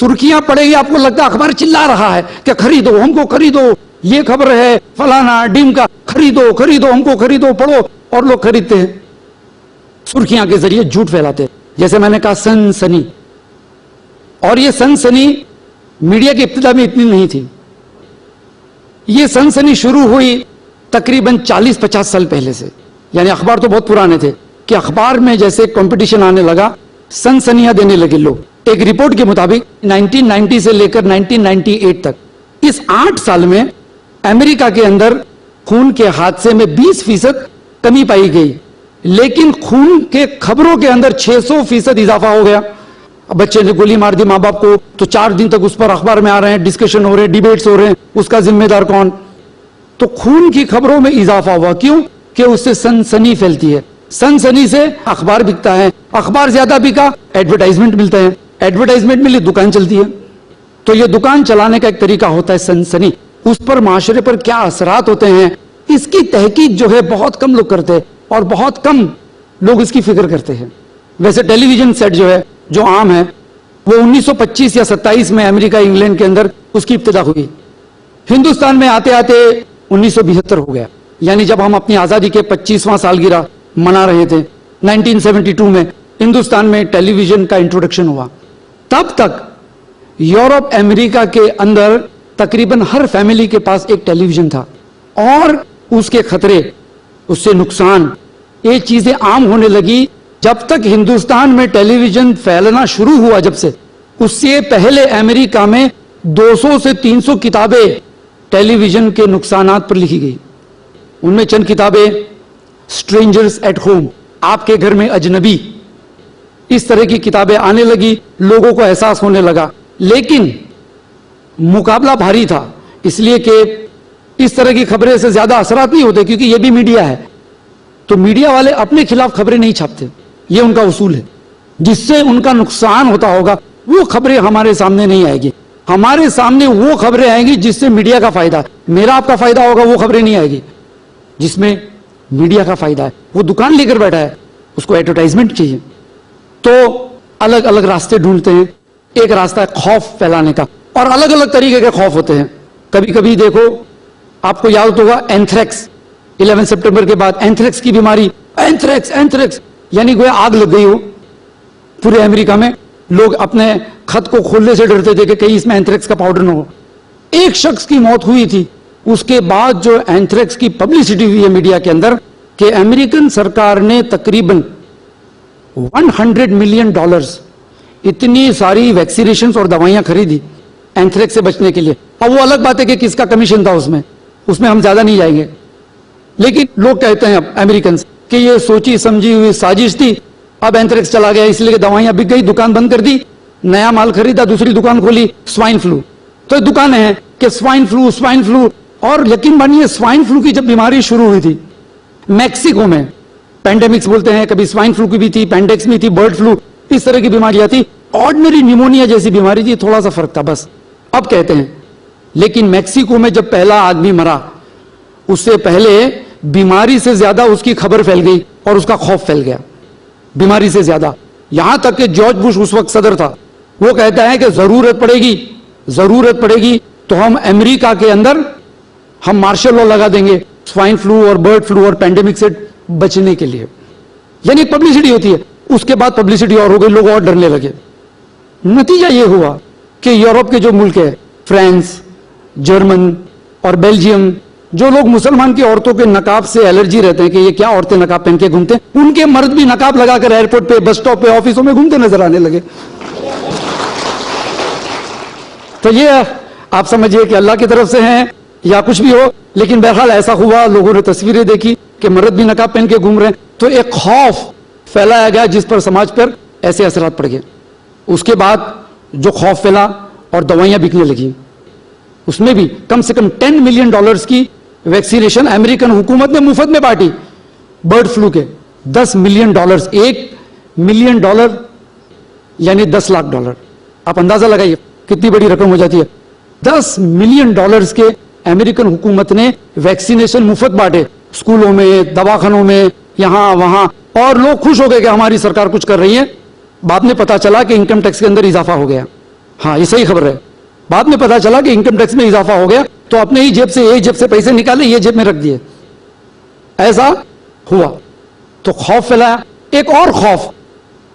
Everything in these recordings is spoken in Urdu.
سرخیاں پڑے گی آپ کو لگتا ہے اخبار چلا رہا ہے کہ خریدو ہم کو خریدو, یہ خبر ہے فلانا ڈیم کا, خریدو خریدو ہم کو خریدو, پڑھو, اور لوگ خریدتے ہیں. سرخیاں کے ذریعے جھوٹ پھیلاتے ہیں. جیسے میں نے کہا سنسنی, اور یہ سنسنی میڈیا کی ابتدا میں اتنی نہیں تھی. یہ سنسنی شروع ہوئی تقریباً 40-50 سال پہلے سے, یعنی اخبار تو بہت پرانے تھے کہ اخبار میں جیسے کمپٹیشن آنے لگا سنسنیاں دینے لگے لوگ. ایک رپورٹ کے مطابق 1990 سے لے کر 1998 تک اس 8 سال میں امریکہ کے اندر خون کے حادثے میں 20% کمی پائی گئی, لیکن خون کے خبروں کے اندر 600% اضافہ ہو گیا. بچے نے گولی مار دی ماں باپ کو تو 4 دن تک اس پر اخبار میں آ رہے ہیں, ڈسکشن ہو رہے ہیں, ڈیبیٹس ہو رہے ہیں, اس کا ذمہ دار کون. تو خون کی خبروں میں اضافہ ہوا, کیوں کہ اس سے سنسنی پھیلتی ہے, سنسنی سے اخبار بکتا ہے, اخبار زیادہ بکا ایڈورٹائزمنٹ ملتے ہیں, ایڈورٹائزمنٹ ملی دکان چلتی ہے. تو یہ دکان چلانے کا ایک طریقہ ہوتا ہے سنسنی. اس پر معاشرے پر کیا اثرات ہوتے ہیں اس کی تحقیق جو ہے بہت کم لوگ کرتے ہیں, اور بہت کم لوگ اس کی فکر کرتے ہیں. ویسے ٹیلی ویژن سیٹ جو ہے جو عام ہے وہ 1925 یا 27 میں امریکہ انگلینڈ کے اندر اس کی ابتدا ہوئی. ہندوستان میں آتے آتے 1972 ہو گیا, یعنی جب ہم اپنی آزادی کے 25واں سالگرہ منا رہے تھے 1972 میں ہندوستان میں ٹیلی ویژن کا انٹروڈکشن ہوا. تب تک یورپ امریکہ کے اندر تقریباً ہر فیملی کے پاس ایک ٹیلی ویژن تھا, اور اس کے خطرے, اس سے نقصان, یہ چیزیں عام ہونے لگی. جب تک ہندوستان میں ٹیلی ویژن پھیلنا شروع ہوا, جب سے اس سے پہلے امریکہ میں 200 سے 300 کتابیں ٹیلی ویژن کے نقصانات پر لکھی گئی. ان میں چند کتابیں اسٹرینجرز ایٹ ہوم, آپ کے گھر میں اجنبی, اس طرح کی کتابیں آنے لگی, لوگوں کو احساس ہونے لگا. لیکن مقابلہ بھاری تھا, اس لیے کہ اس طرح کی خبریں سے زیادہ اثرات نہیں ہوتے, کیونکہ یہ بھی میڈیا ہے. تو میڈیا والے اپنے خلاف خبریں نہیں چھاپتے, یہ ان کا اصول ہے. جس سے ان کا نقصان ہوتا ہوگا وہ خبریں ہمارے سامنے نہیں آئے گی. ہمارے سامنے وہ خبریں آئیں گی جس سے میڈیا کا فائدہ, میرا آپ کا فائدہ ہوگا, وہ خبریں نہیں آئے گی جس میں میڈیا کا فائدہ ہے. وہ دکان لے کر بیٹھا ہے, اس کو ایڈورٹائزمنٹ چاہیے. تو الگ الگ راستے ڈھونڈتے ہیں. ایک راستہ ہے خوف پھیلانے کا, اور الگ الگ طریقے کے خوف ہوتے ہیں. کبھی کبھی دیکھو, آپ کو یاد ہوگا اینتھریکس, 11 سپٹمبر کے بعد اینتھریکس کی بیماری, اینتھریکس یعنی کوئی آگ لگ گئی ہو پورے امریکہ میں. لوگ اپنے خط کو کھولنے سے ڈرتے تھے کہ کہیں اس میں اینتھریکس کا پاؤڈر نہ ہو. ایک شخص کی موت ہوئی تھی, اس کے بعد جو اینتھریکس کی پبلسٹی ہوئی ہے میڈیا کے اندر کہ امریکن سرکار نے تقریباً $100 ملین اتنی ساری ویکسینیشنز اور دوائیاں خریدی اینتھریکس سے بچنے کے لیے. اب وہ الگ بات ہے کہ کس کا کمیشن تھا اس میں ہم زیادہ نہیں جائیں گے. لیکن لوگ کہتے ہیں اب امریکنز کہ یہ سوچی سمجھی ہوئی سازش تھی. اب اینتھریکس چلا گیا اس لیے کہ دوائیاں بک گئی, دکان بند کر دی, نیا مال خریدا, دوسری دکان کھولی, سوائن فلو. تو یہ دکانیں ہیں کہ سوائن فلو. اور یقین مانیے سوائن فلو کی جب بیماری شروع ہوئی تھی میکسیکو میں, پینڈیمکس بولتے ہیں, کبھی سوائن فلو کی بھی تھی, پینڈیکس بھی تھی, برڈ فلو, اس طرح کی بیماریاں تھی. آرڈنری نیمونیا جیسی بیماری تھی, تھوڑا سا فرق تھا بس. اب کہتے ہیں لیکن میکسیکو میں جب پہلا آدمی مرا اس سے پہلے بیماری سے زیادہ اس کی خبر پھیل گئی اور اس کا خوف پھیل گیا بیماری سے زیادہ. یہاں تک کہ جارج بش اس وقت صدر تھا, وہ کہتا ہے کہ ضرورت پڑے گی تو ہم امریکہ کے اندر ہم مارشل لا لگا دیں گے سوائن فلو اور برڈ فلو اور پینڈیمک سے بچنے کے لیے. یعنی پبلسٹی ہوتی ہے. اس کے بعد پبلسٹی اور ہو گئی, لوگ اور ڈرنے لگے. نتیجہ یہ ہوا کہ یورپ کے جو ملک ہے, فرانس, جرمن اور بیلجیم, جو لوگ مسلمان کی عورتوں کے نقاب سے الرجی رہتے ہیں کہ یہ کیا عورتیں نقاب پہن کے گھومتے ہیں, ان کے مرد بھی نقاب لگا کر ایئرپورٹ پہ, بس سٹاپ پہ, آفسوں میں گھومتے نظر آنے لگے. تو یہ آپ سمجھیے کہ اللہ کی طرف سے ہیں یا کچھ بھی ہو, لیکن بہرحال ایسا ہوا. لوگوں نے تصویریں دیکھی کہ مرد بھی نقاب پہن کے گھوم رہے ہیں, تو ایک خوف پھیلایا گیا جس پر سماج پر ایسے اثرات پڑ گئے. اس کے بعد جو خوف پھیلا اور دوائیاں بکنے لگی, اس میں بھی کم سے کم $10 ملین کی ویکسینیشن امریکن حکومت نے مفت میں بانٹی. برڈ فلو کے $10 ملین, $1 ملین یعنی $10 لاکھ. آپ اندازہ لگائیے کتنی بڑی رقم ہو جاتی ہے. $10 ملین کے امریکن حکومت نے ویکسینیشن مفت بانٹے, اسکولوں میں, دواخانوں میں, یہاں وہاں, اور لوگ خوش ہو گئے کہ ہماری سرکار کچھ کر رہی ہے. بعد میں پتا چلا کہ انکم ٹیکس کے اندر اضافہ ہو گیا. ہاں یہ صحیح خبر ہے. بعد میں پتا چلا کہ انکم ٹیکس میں اضافہ ہو گیا تو اپنے ہی جیب سے ایک جیب سے پیسے نکالے یہ جیب میں رکھ دیے. ایسا ہوا تو خوف پھیلایا. ایک اور خوف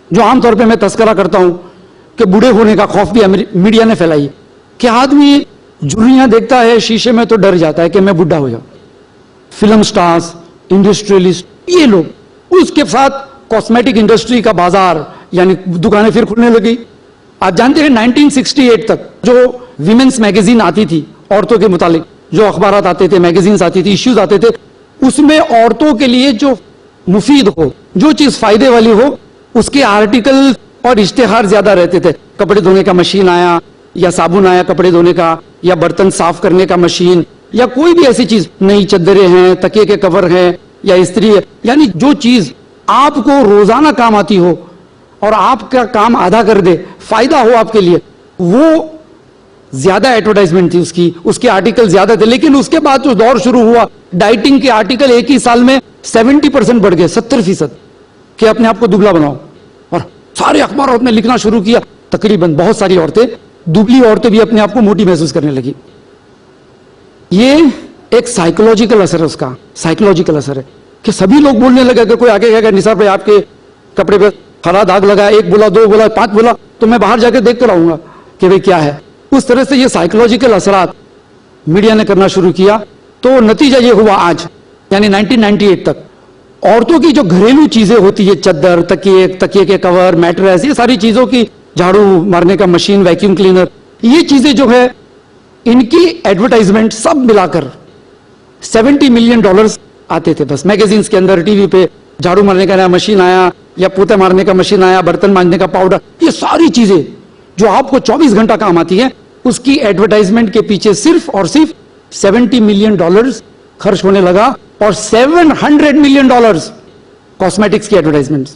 جو عام طور پہ میں تذکرہ کرتا ہوں کہ بوڑھے ہونے کا خوف بھی میڈیا نے پھیلائی کہ آدمی جھریاں دیکھتا ہے شیشے میں تو ڈر جاتا ہے کہ میں بڈھا ہو جاؤں. فلم سٹارز, انڈسٹریلسٹ, یہ لوگ, اس کے ساتھ کاسمیٹک انڈسٹری کا بازار یعنی دکانیں پھر کھلنے لگی. آپ جانتے ہیں 1968 تک جو ویمنس میگزین آتی تھی عورتوں کے متعلق, جو اخبارات آتے تھے, میگزینز آتی تھی, ایشوز آتے تھے, اس میں عورتوں کے لیے جو مفید ہو, جو چیز فائدے والی ہو, اس کے آرٹیکل اور اشتہار زیادہ رہتے تھے. کپڑے دھونے کا مشین آیا یا صابن آیا کپڑے دھونے کا, یا برتن صاف کرنے کا مشین, یا کوئی بھی ایسی چیز, نئی چادریں ہیں, تکیے کے کور ہیں, یا استری ہے, یعنی جو چیز آپ کو روزانہ کام آتی ہو اور آپ کا کام آدھا کر دے, فائدہ ہو آپ کے لیے, وہ زیادہ ایڈورٹائزمنٹ تھی اس کے آرٹیکل زیادہ تھے. لیکن اس کے بعد جو دور شروع ہوا, ڈائٹنگ کے آرٹیکل ایک ہی سال میں 70% بڑھ گئے, 70% کہ اپنے آپ کو دبلا بناؤ, اور سارے اخبارات میں لکھنا شروع کیا. تقریباً بہت ساری عورتیں, دبلی عورتیں بھی اپنے آپ کو موٹی محسوس کرنے لگی. یہ ایک سائیکولوجیکل اثر ہے, اس کا سائیکولوجیکل اثر ہے کہ سبھی لوگ بولنے لگے کہ کوئی آگے کہے گا نثار بھائی آپ کے کپڑے پہ ہرا داغ لگا, ایک بولا, دو بولا, پانچ بولا, تو میں باہر جا کے دیکھ کر آؤں گا کہ بھائی کیا ہے. اس طرح سے یہ سائیکولوجیکل اثرات میڈیا نے کرنا شروع کیا. تو نتیجہ یہ ہوا آج یعنی 1998 تک عورتوں کی جو گھریلو چیزیں ہوتی ہے, چادر, تکیے کے کور, میٹریس, یہ ساری چیزوں کی, جھاڑو مارنے کا مشین, ویکیوم کلینر, یہ چیزیں جو ہے ان کی ایڈورٹائزمنٹ سب ملا کر $70 ملین آتے تھے بس میگزینز کے اندر, ٹی وی پہ. جھاڑو مارنے کا نیا مشین آیا, یا پوتے مارنے کا مشین آیا, برتن مانجنے کا پاؤڈر, یہ ساری چیزیں جو آپ کو 24 گھنٹہ کام آتی ہے, اس کی ایڈورٹائزمنٹ کے پیچھے صرف اور صرف $70 ملین خرچ ہونے لگا, اور $700 ملین کاسمیٹکس کی ایڈورٹائزمنٹس,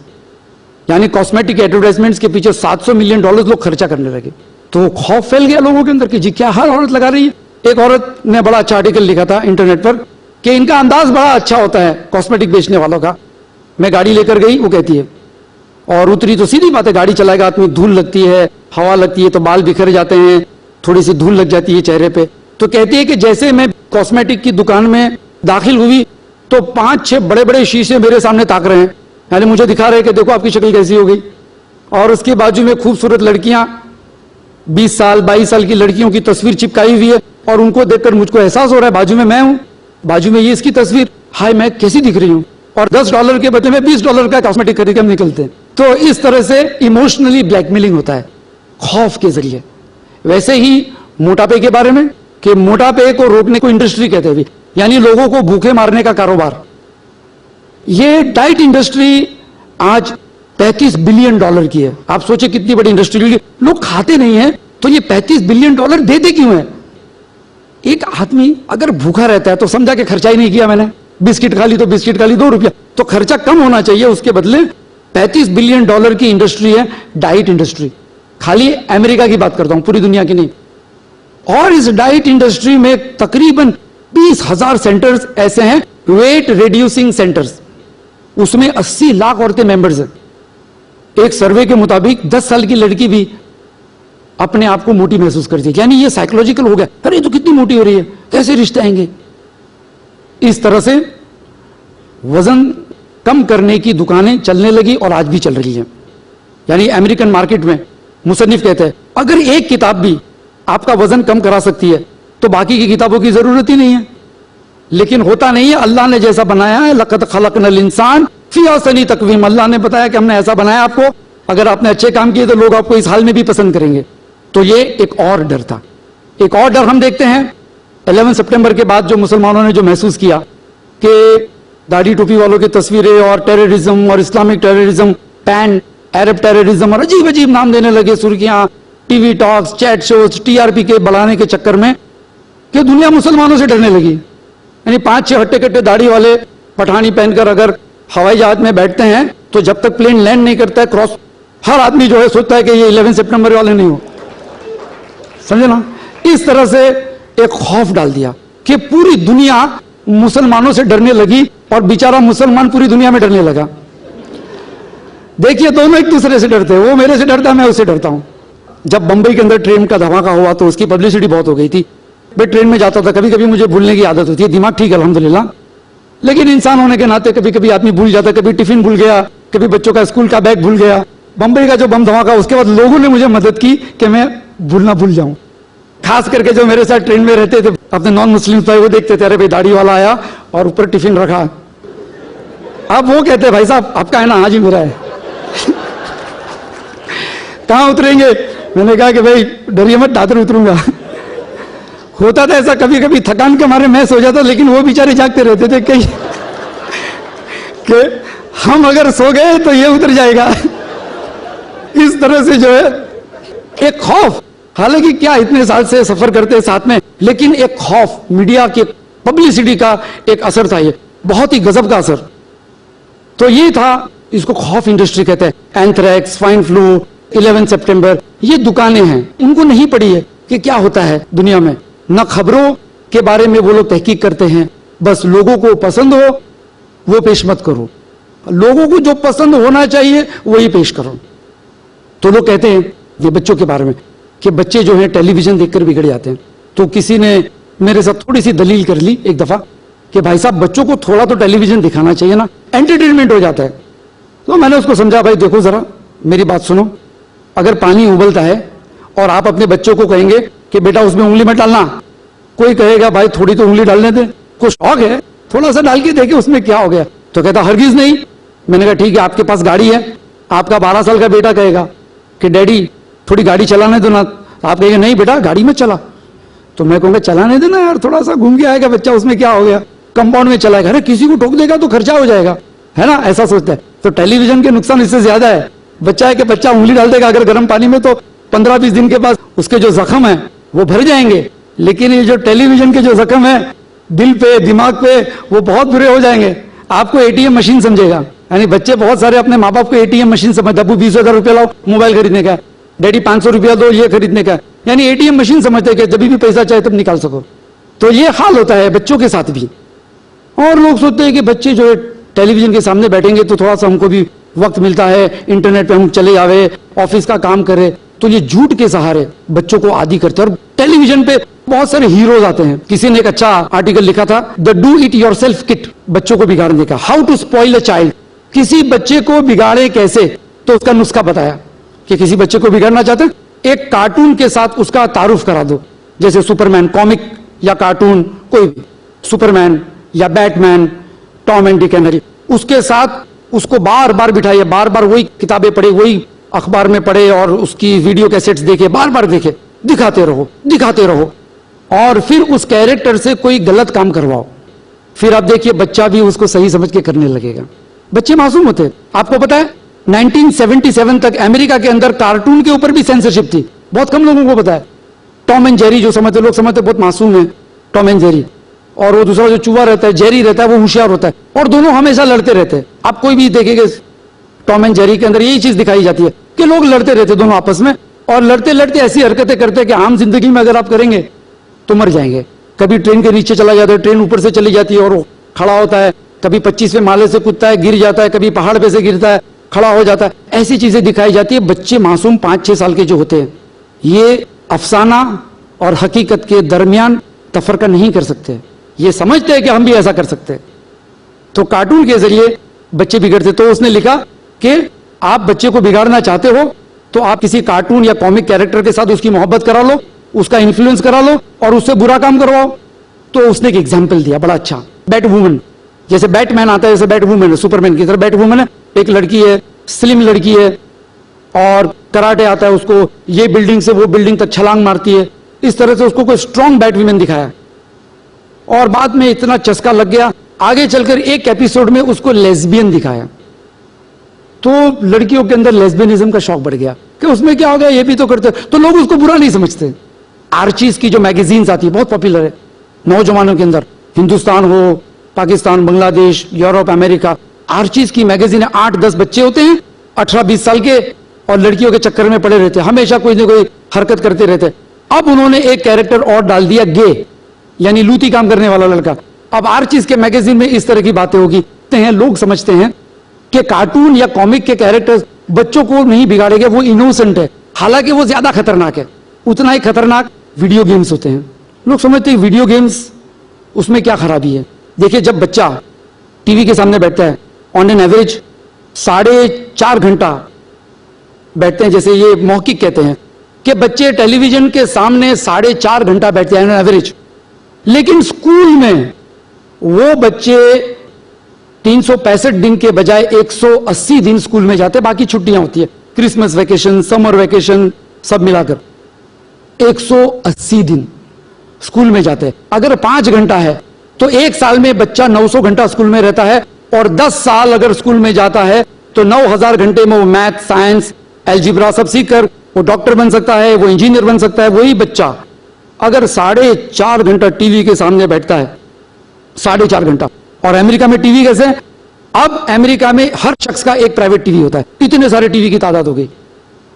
یعنی کاسمیٹک ایڈورٹائزمنٹس کے پیچھے $700 ملین لوگ خرچہ کرنے لگے. تو خوف پھیل گیا لوگوں کے اندر کہ جی کیا ہر عورت لگا رہی ہے. ایک عورت نے بڑا اچھا آرٹیکل لکھا تھا انٹرنیٹ پر کہ ان کا انداز بڑا اچھا ہوتا ہے کاسمیٹک بیچنے والوں کا. میں گاڑی لے کر گئی, وہ کہتی ہے, اور اتری تو سیدھی بات ہے, گاڑی چلائے گا آدمی, دھول لگتی ہے, ہوا لگتی ہے, تو بال بکھر جاتے ہیں, تھوڑی سی دھول لگ جاتی ہے چہرے پہ. تو کہتی ہے کہ جیسے میں کاسمیٹک کی دکان میں داخل ہوئی تو 5-6 بڑے بڑے شیشے میرے سامنے تاک رہے ہیں, یعنی مجھے دکھا رہے کہ دیکھو آپ کی شکل کیسی ہو گئی, اور اس کے بازو میں خوبصورت لڑکیاں, 20 سال 22 سال کی لڑکیوں کی تصویر چپکائی ہوئی ہے, اور ان کو دیکھ کر مجھ کو احساس ہو رہا ہے بازو میں میں ہوں, بازو میں یہ اس کی تصویر, ہائے میں کیسی دکھ رہی ہوں, اور $10 کے بدلے میں $20 کا کاسمیٹک خرید کر نکلتے ہیں. تو اس طرح سے ایموشنلی بلیک میلنگ ہوتا ہے خوف کے ذریعے. ویسے ہی موٹاپے کے بارے میں کہ موٹاپے کو روکنے کو انڈسٹری کہتے ہیں, یعنی لوگوں کو بھوکے مارنے کا کاروبار. یہ ڈائٹ انڈسٹری آج $35 بلین کی ہے. آپ سوچیں کتنی بڑی انڈسٹری, لوگ کھاتے نہیں ہیں تو یہ $35 بلین دیتے کیوں ہیں؟ ایک آدمی اگر بھوکا رہتا ہے تو سمجھا کہ خرچہ ہی نہیں کیا میں نے, بسکٹ کھا لی تو بسکٹ کھا لی, $2, تو خرچہ کم ہونا چاہیے, اس کے بدلے $35 بلین کی انڈسٹری ہے ڈائٹ انڈسٹری. خالی امریکہ کی بات کرتا ہوں, پوری دنیا کی نہیں. اور اس ڈائٹ انڈسٹری میں تقریباً 20,000 سینٹرز ایسے ہیں, ویٹ ریڈیوسنگ سینٹرز, اس میں 80 لاکھ عورتیں ممبرز ہیں. ایک سروے کے مطابق 10 سال کی لڑکی بھی اپنے آپ کو موٹی محسوس کرتی ہے, یعنی یہ سائیکولوجیکل ہو گیا, ارے تو کتنی موٹی ہو رہی ہے, کیسے رشتے آئیں گے. اس طرح سے وزن کم کرنے کی دکانیں چلنے لگی اور آج بھی چل رہی ہیں. یعنی امریکن مارکیٹ میں مصنف کہتے ہیں اگر ایک کتاب بھی آپ کا وزن کم کرا سکتی ہے تو باقی کی کتابوں کی ضرورت ہی نہیں ہے. لیکن ہوتا نہیں ہے, اللہ نے جیسا بنایا ہے, لقد خلقنا الانسان فی احسن تقویم, اللہ نے بتایا کہ ہم نے ایسا بنایا آپ کو, اگر آپ نے اچھے کام کیے تو لوگ آپ کو اس حال میں بھی پسند کریں گے. تو یہ ایک اور ڈر تھا. ایک اور ڈر ہم دیکھتے ہیں 11 سپٹمبر کے بعد جو مسلمانوں نے جو محسوس کیا کہ داڑھی ٹوپی والوں کی تصویریں اور ٹیررزم اور اسلامک ٹیررزم, پین عرب ٹیررزم اور عجیب عجیب نام دینے لگے, سرخیاں, ٹی وی ٹاکس, چیٹ شوز, TRP کے بڑھانے کے چکر میں کہ دنیا مسلمانوں سے ڈرنے لگی. یعنی 5-6 ہٹے کٹے داڑھی والے پٹھانی پہن کر اگر ہوائی جہاز میں بیٹھتے ہیں تو جب تک پلین لینڈ نہیں کرتا ہے کراس, ہر آدمی جو ہے سوچتا ہے کہ یہ 11 سپٹمبر والے نہیں ہو, سمجھے نا. اس طرح سے ایک خوف ڈال دیا کہ پوری دنیا مسلمانوں سے ڈرنے لگی, اور بیچارہ مسلمان پوری دنیا میں ڈرنے لگا. دیکھیے دونوں ایک دوسرے سے ڈرتے ہیں, وہ میرے سے ڈرتا ہے, میں اس سے ڈرتا ہوں. جب بمبئی کے اندر ٹرین کا دھماکہ ہوا تو اس کی پبلسٹی بہت ہو گئی تھی. میں ٹرین میں جاتا تھا, کبھی کبھی مجھے بھولنے کی عادت ہوتی ہے, دماغ ٹھیک ہے الحمدللہ, لیکن انسان ہونے کے ناطے کبھی کبھی آدمی بھول جاتا ہے, کبھی ٹفن بھول گیا, کبھی بچوں کا اسکول کا بیگ بھول گیا. بمبئی کا جو بم دھماکہ اس کے بعد لوگوں نے مجھے مدد کی کہ میں بھولنا بھول جاؤں. خاص کر کے جو میرے ساتھ ٹرین میں رہتے تھے اپنے نان مسلم تھے, وہ دیکھتے تھے ارے بھائی داڑھی والا آیا اور اوپر ٹفن رکھا. اب وہ کہتے بھائی صاحب آپ کا ہے نا؟ ہاں جی میرا ہے. کہاں اتریں گے؟ میں نے کہا کہ بھائی ڈریے مت, دادر اتروں گا. ہوتا تھا ایسا کبھی کبھی, تھکان کے مارے میں سو جاتا, لیکن وہ بیچارے جاگتے رہتے تھے کہ ہم اگر سو گئے تو یہ اتر جائے گا. اس طرح سے جو ہے ایک خوف, حالانکہ کیا اتنے سال سے سفر کرتے ساتھ میں, لیکن ایک خوف, میڈیا کی پبلسٹی کا ایک اثر تھا, یہ بہت ہی غضب کا اثر. تو یہ تھا, اس کو خوف انڈسٹری کہتے ہیں. اینتھریکس, سوائن فلو, 11 سپٹمبر, یہ دکانیں ہیں, ان کو نہیں پڑھی ہے کہ کیا ہوتا ہے دنیا میں. نہ خبروں کے بارے میں وہ لوگ تحقیق کرتے ہیں, بس لوگوں کو پسند ہو وہ پیش مت کرو, لوگوں کو جو پسند ہونا چاہیے وہی پیش کرو. تو لوگ کہتے ہیں یہ بچوں کے بارے میں کہ بچے جو ہیں ٹیلی ویژن دیکھ کر بگڑ جاتے ہیں. تو کسی نے میرے ساتھ تھوڑی سی دلیل کر لی ایک دفعہ کہ بھائی صاحب بچوں کو تھوڑا تو ٹیلی ویژن دکھانا چاہیے نا, انٹرٹینمنٹ ہو جاتا ہے. تو میں نے اس کو سمجھا, بھائی دیکھو ذرا میری بات سنو, اگر پانی ابلتا ہے اور آپ اپنے بچوں کو کہیں گے کہ بیٹا اس میں انگلی مت ڈالنا, کوئی کہے گا بھائی تھوڑی تو انگلی ڈالنے دیں, کچھ شوق ہے تھوڑا سا ڈال کے دیکھے اس میں کیا ہو گیا. تو کہتا ہرگز نہیں. میں نے کہا ٹھیک ہے, آپ کے پاس گاڑی ہے, آپ کا 12 سال کا بیٹا کہے گا کہ ڈیڈی تھوڑی گاڑی چلانے دو نا, آپ کہیں گے نہیں بیٹا گاڑی میں چلا. تو میں کہوں گا چلانے دینا یار, تھوڑا سا گھوم کے آئے گا بچہ, اس میں کیا ہو گیا, کمپاؤنڈ میں چلائے گا, ارے کسی کو ٹھوک دے گا تو خرچہ ہو جائے گا, ہے نا, ایسا سوچتا ہے. تو ٹیلی ویژن کے نقصان اس سے زیادہ ہے. بچہ ہے کہ بچہ انگلی ڈال دے گا اگر گرم پانی میں تو 15-20 دن کے بعد اس کے جو زخم ہیں وہ بھر جائیں گے, لیکن یہ جو ٹیلی ویژن کے جو زخم ہیں دل پہ دماغ پہ وہ بہت برے ہو جائیں گے. آپ کو ATM مشین سمجھے گا, یعنی بچے بہت سارے اپنے ماں باپ کو ATM مشین سمجھتے, ابو 20,000 روپے لاؤ موبائل خریدنے کا, ڈیڈی 500 روپیہ دو یہ خریدنے کا, یعنی ATM مشین سمجھتے کہ جب بھی پیسہ چاہے تب نکال سکو. تو یہ حال ہوتا ہے بچوں کے ساتھ بھی. اور لوگ سوچتے ہیں کہ بچے جو ہے ٹیلی ویژن کے سامنے بیٹھیں گے تو تھوڑا سا ہم کو بھی وقت ملتا ہے, انٹرنیٹ پہ ہم چلے جاوے, آفس کا کام کرے. تو یہ جھوٹ کے سہارے بچوں کو عادی کرتے ہیں. اور ٹیلی ویژن پہ بہت سارے ہیروز آتے ہیں. کسی نے ایک اچھا آرٹیکل لکھا تھا, the do it yourself kit, بچوں کو بگاڑنے کا, how to spoil a child, کسی بچے کو بگاڑے کیسے. تو اس کا نسخہ بتایا کہ کسی بچے کو بگاڑنا چاہتے ہیں, ایک کارٹون کے ساتھ اس کا تعارف کرا دو, جیسے سپرمین, کامک یا کارٹون کوئی بھی, سپرمین یا Batman, Tom and Dick and Harry, اس کے ساتھ اس کو بار بار بٹھائیے, بار بار وہی کتابیں پڑھے, وہی اخبار میں پڑھے اور اس کی ویڈیو کیسٹس دیکھے, بار بار دیکھے, دکھاتے رہو اور پھر اس کیریکٹر سے کوئی غلط کام کرواؤ. پھر آپ دیکھیے بچہ بھی اس کو صحیح سمجھ کے کرنے لگے گا. بچے معصوم ہوتے ہیں. آپ کو پتا ہے 1977 تک امریکہ کے اندر کارٹون کے اوپر بھی سینسرشپ تھی, بہت کم لوگوں کو پتا ہے. ٹام اینڈ جیری جو سمجھتے لوگ سمجھتے بہت معصوم ہیں ٹام اینڈ جیری, اور وہ دوسرا جو چوہا رہتا ہے جیری رہتا ہے وہ ہوشیار ہوتا ہے, اور دونوں ہمیشہ لڑتے رہتے ہیں. آپ کوئی بھی دیکھیں گے ٹام اینڈ جیری کے اندر یہی چیز دکھائی جاتی ہے کہ لوگ لڑتے رہتے دونوں آپس میں, اور لڑتے لڑتے ایسی حرکتیں کرتے کہ عام زندگی میں اگر آپ کریں گے تو مر جائیں گے. کبھی ٹرین کے نیچے چلا جاتا ہے, ٹرین اوپر سے چلی جاتی ہے اور وہ کھڑا ہوتا ہے, کبھی 25ویں مالے سے کودتا ہے گر جاتا ہے, کبھی پہاڑ پہ سے گرتا ہے کھڑا ہو جاتا ہے. ایسی چیزیں دکھائی جاتی ہے. بچے معصوم 5-6 سال کے جو ہوتے ہیں یہ افسانہ اور حقیقت کے درمیان تفرقہ نہیں کر سکتے, یہ سمجھتے ہیں کہ ہم بھی ایسا کر سکتے ہیں. تو کارٹون کے ذریعے بچے بگڑتے. تو اس نے لکھا کہ آپ بچے کو بگاڑنا چاہتے ہو تو آپ کسی کارٹون یا کامک کیریکٹر کے ساتھ اس کی محبت کرا لو, اس کا انفلوئنس کرا لو اور اس سے برا کام کرواؤ. تو اس نے ایک ایگزامپل دیا بڑا اچھا, بیٹ وومن, جیسے بیٹ مین آتا ہے جیسے بیٹ وومن ہے, سپرمین کی طرح بیٹ وومن ہے, ایک لڑکی ہے, سلم لڑکی ہے, اور کراٹے آتا ہے اس کو, یہ بلڈنگ سے وہ بلڈنگ تک چھلانگ مارتی ہے. اس طرح سے اس کو کوئی اسٹرانگ بیٹ وومن دکھایا, اور بعد میں اتنا چسکا لگ گیا, آگے چل کر ایک ایپیسوڈ میں اس کو لیزبین دکھایا. تو لڑکیوں کے اندر لیزبینزم کا شوق بڑھ گیا کہ اس میں کیا ہو گیا, یہ بھی تو کرتے, تو لوگ اس کو برا نہیں سمجھتے. آرچیز کی جو میگزینز آتی ہے بہت پاپولر ہے نوجوانوں کے اندر, ہندوستان ہو, پاکستان, بنگلہ دیش, یورپ, امریکہ, آرچیز کی میگزین 8-10 بچے ہوتے ہیں 18-20 سال کے, اور لڑکیوں کے چکر میں پڑے رہتے, ہمیشہ کوئی نہ کوئی حرکت کرتے رہتے. اب انہوں نے ایک کیریکٹر اور ڈال دیا, گے, یعنی لوتی کام کرنے والا لڑکا. اب آرچیز کے میگزین میں اس طرح کی باتیں ہوگی. لوگ سمجھتے ہیں کہ کارٹون یا کامک کے کیریکٹر بچوں کو نہیں بگاڑے گا, وہ انوسنٹ ہے, حالانکہ وہ زیادہ خطرناک ہے. اتنا ہی خطرناک ویڈیو گیمز ہوتے ہیں. لوگ سمجھتے ہیں ویڈیو گیمز اس میں کیا خرابی ہے. دیکھیے جب بچہ ٹی وی کے سامنے بیٹھتا ہے آن این ایوریج 4.5 گھنٹہ بیٹھتے ہیں. جیسے یہ محقق کہتے ہیں کہ بچے ٹیلی ویژن کے سامنے 4.5 گھنٹہ بیٹھتے ہیں ایوریج. لیکن اسکول میں وہ بچے 365 دن کے بجائے 180 دن اسکول میں جاتے ہیں. باقی چھٹیاں ہوتی ہیں, کرسمس ویکیشن, سمر ویکیشن, سب ملا کر 180 دن اسکول میں جاتے ہیں. اگر 5 گھنٹہ ہے تو ایک سال میں بچہ 900 گھنٹہ اسکول میں رہتا ہے, اور 10 سال اگر اسکول میں جاتا ہے تو 9000 گھنٹے میں وہ میتھ, سائنس, الجبرا سب سیکھ کر وہ ڈاکٹر بن سکتا ہے, وہ انجینئر بن سکتا ہے. وہی بچہ اگر 4.5 گھنٹہ ٹی وی کے سامنے بیٹھتا ہے, 4.5 گھنٹہ. اور امریکہ میں ٹی وی کیسے, اب امریکہ میں ہر شخص کا ایک پرائیویٹ ٹی وی ہوتا ہے. اتنے سارے ٹی وی کی تعداد ہو گئی.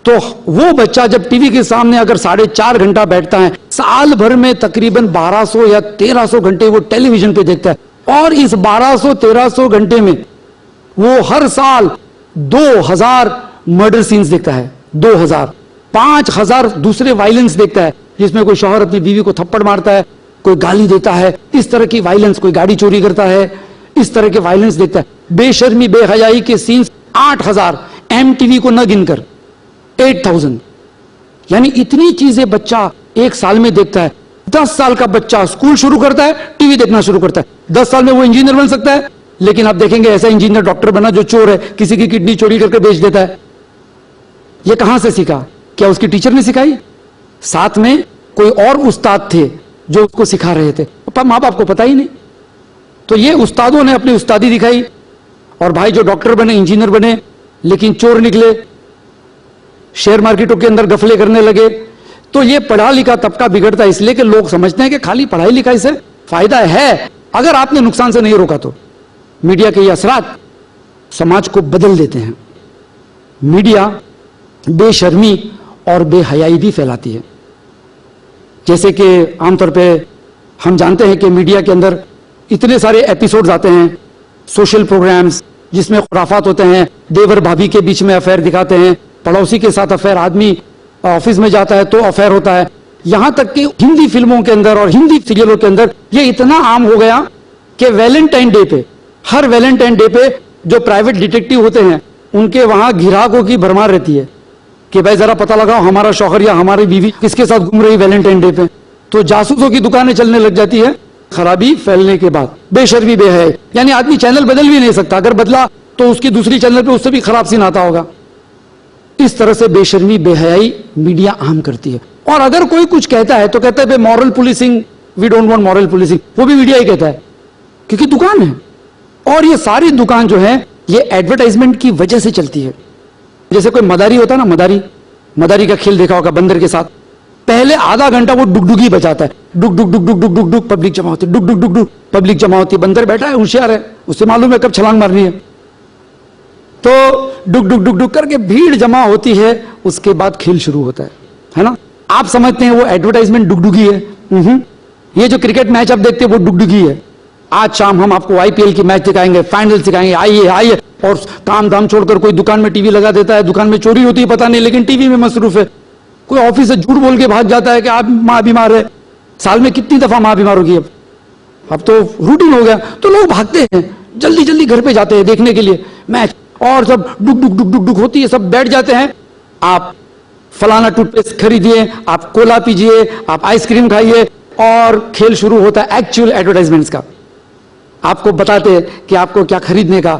تو وہ بچہ جب ٹی وی کے سامنے اگر 4.5 گھنٹہ بیٹھتا ہے, سال بھر میں تقریباً 1200 یا 1300 گھنٹے وہ ٹیلی ویژن پہ دیکھتا ہے. اور اس 1200-1300 گھنٹے میں وہ ہر سال 2000 مرڈر سینز دیکھتا ہے, 2000, 5000 دوسرے وائلنس دیکھتا ہے, جس میں کوئی شوہر اپنی بیوی کو تھپڑ مارتا ہے, کوئی گالی دیتا ہے, اس طرح کی وائلنس, کوئی گاڑی چوری کرتا ہے, اس طرح کے وائلنس دیکھتا ہے. بے شرمی بے حیائی کے سینز 8000, ایم ٹی وی کو نہ گن کر 8000. یعنی اتنی چیزیں بچہ ایک سال میں دیکھتا ہے. 10 سال کا بچہ اسکول شروع کرتا ہے, ٹی وی دیکھنا شروع کرتا ہے. 10 سال میں وہ انجینئر بن سکتا ہے. لیکن آپ دیکھیں گے ایسا انجینئر ڈاکٹر بنا جو چور ہے, کسی کی کڈنی چوری کر کے بیچ دیتا ہے. یہ کہاں سے سیکھا؟ کیا اس کی ٹیچر نے سکھائی؟ ساتھ میں کوئی اور استاد تھے جو اس کو سکھا رہے تھے, ماں باپ کو پتا ہی نہیں. تو یہ استادوں نے اپنی استادی دکھائی, اور بھائی جو ڈاکٹر بنے, انجینئر بنے, لیکن چور نکلے, شیئر مارکیٹوں کے اندر گفلے کرنے لگے. تو یہ پڑھا لکھا طبقہ بگڑتا ہے اس لیے کہ لوگ سمجھتے ہیں کہ خالی پڑھائی لکھائی سے فائدہ ہے, اگر آپ نے نقصان سے نہیں روکا تو. میڈیا کے یہ اثرات سماج کو بدل دیتے ہیں. میڈیا بے شرمی اور بے حیائی بھی پھیلاتی ہے. جیسے کہ عام طور پہ ہم جانتے ہیں کہ میڈیا کے اندر اتنے سارے ایپیسوڈز آتے ہیں, سوشل پروگرامز جس میں خرافات ہوتے ہیں, دیور بھابھی کے بیچ میں افیئر دکھاتے ہیں, پڑوسی کے ساتھ افیئر, آدمی آفس میں جاتا ہے تو افیئر ہوتا ہے. یہاں تک کہ ہندی فلموں کے اندر اور ہندی سیریلوں کے اندر یہ اتنا عام ہو گیا کہ ویلنٹائن ڈے پہ, ہر ویلنٹائن ڈے پہ جو پرائیویٹ ڈیٹیکٹیو ہوتے ہیں ان کے وہاں گھراکوں کی بھرمار رہتی ہے کہ بھائی ذرا پتہ لگاؤ ہمارا شوہر یا ہماری بیوی کس کے ساتھ گھوم رہی ویلنٹائن ڈے پہ. تو جاسوسوں کی دکانیں چلنے لگ جاتی ہے خرابی پھیلنے کے بعد. بے شرمی بے حیائی, یعنی آدمی چینل بدل بھی نہیں سکتا, اگر بدلا تو اس کی دوسری چینل پہ اس سے بھی خراب سین آتا ہوگا. اس طرح سے بے شرمی بے حیائی میڈیا عام کرتی ہے. اور اگر کوئی کچھ کہتا ہے تو کہتا ہے moral policing, we don't want moral policing, وہ بھی میڈیا ہی کہتا ہے کیونکہ دکان ہے. اور یہ ساری دکان جو ہے یہ ایڈورٹائزمنٹ کی وجہ سے چلتی ہے. جیسے کوئی مداری ہوتا ہے نا, مداری کا کھیل دیکھا ہوگا بندر کے ساتھ, پہلے آدھا گھنٹہ وہ ڈگ ڈگی بجاتا ہے, ڈگ ڈگ ڈگ ڈگ ڈگ ڈگ ڈگ, پبلک جمع ہوتی ہے, ڈگ ڈگ ڈگ ڈگ پبلک جمع ہوتی ہے. بندر بیٹھا ہے, ہوشیار ہے, اس سے معلوم ہے کب چھلانگ مارنی ہے, تو ڈگ ڈگ ڈگ ڈگ کر کے بھیڑ جمع ہوتی ہے, اس کے بعد کھیل شروع ہوتا ہے نا. آپ سمجھتے ہیں وہ ایڈورٹائزمنٹ ڈگ ڈگی ہے. یہ جو کرکٹ میچ آپ دیکھتے ہیں وہ ڈگ ڈگی ہے. آج شام ہم آپ کو IPL کی میچ دکھائیں گے, فائنل دکھائیں گے, آئیے. اور کام دھام چھوڑ کر کوئی دکان میں ٹی وی لگا دیتا ہے, دکان میں چوری ہوتی ہے پتہ نہیں, لیکن ٹی وی میں مصروف ہے. کوئی آفس سے جھوٹ بول کے بھاگ جاتا ہے کہ آپ ماں بیمار ہے. سال میں کتنی دفعہ ماں بیمار ہوگی, اب تو روٹین ہو گیا. تو لوگ بھاگتے ہیں, جلدی جلدی گھر پہ جاتے ہیں دیکھنے کے لیے میچ, اور سب ڈگ ڈگ ڈگ ڈگ ڈگ ہوتی ہے, سب بیٹھ جاتے ہیں. آپ فلانا ٹوتھ پیسٹ خریدیے, آپ کولا پیجیے, آپ آئس کریم کھائیے, اور کھیل شروع ہوتا ہے ایکچوئل ایڈورٹائزمنٹس کا. آپ کو بتاتے کہ آپ کو کیا خریدنے کا,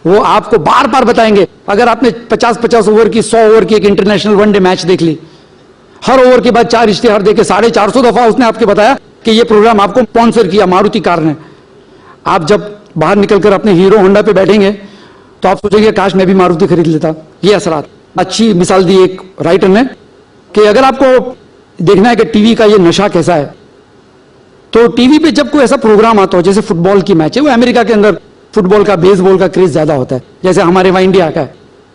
وہ آپ کو بار بار بتائیں گے. اگر آپ نے 50 اوور کی 100 اوور کی ایک انٹرنیشنل ون ڈے میچ دیکھ لی, ہر اوور کے بعد 4 اشتہار دے کے 450 دفعہ اس نے آپ کو بتایا کہ یہ پروگرام آپ کو اسپانسر کیا ماروتی کار نے. آپ جب باہر نکل کر اپنے ہیرو ہونڈا پہ بیٹھیں گے تو آپ سوچیں گے کاش میں بھی ماروتی خرید لیتا. یہ اثرات. اچھی مثال دی ایک رائٹر نے کہ اگر آپ کو دیکھنا ہے کہ ٹی وی کا یہ نشہ کیسا ہے, تو ٹی وی پہ جب کوئی ایسا پروگرام آتا ہو, جیسے فٹ بال کی میچ ہے, وہ امریکہ کے اندر فٹ بال کا, بیس بال کا کریز زیادہ ہوتا ہے, جیسے ہمارے وہاں انڈیا کا ہے.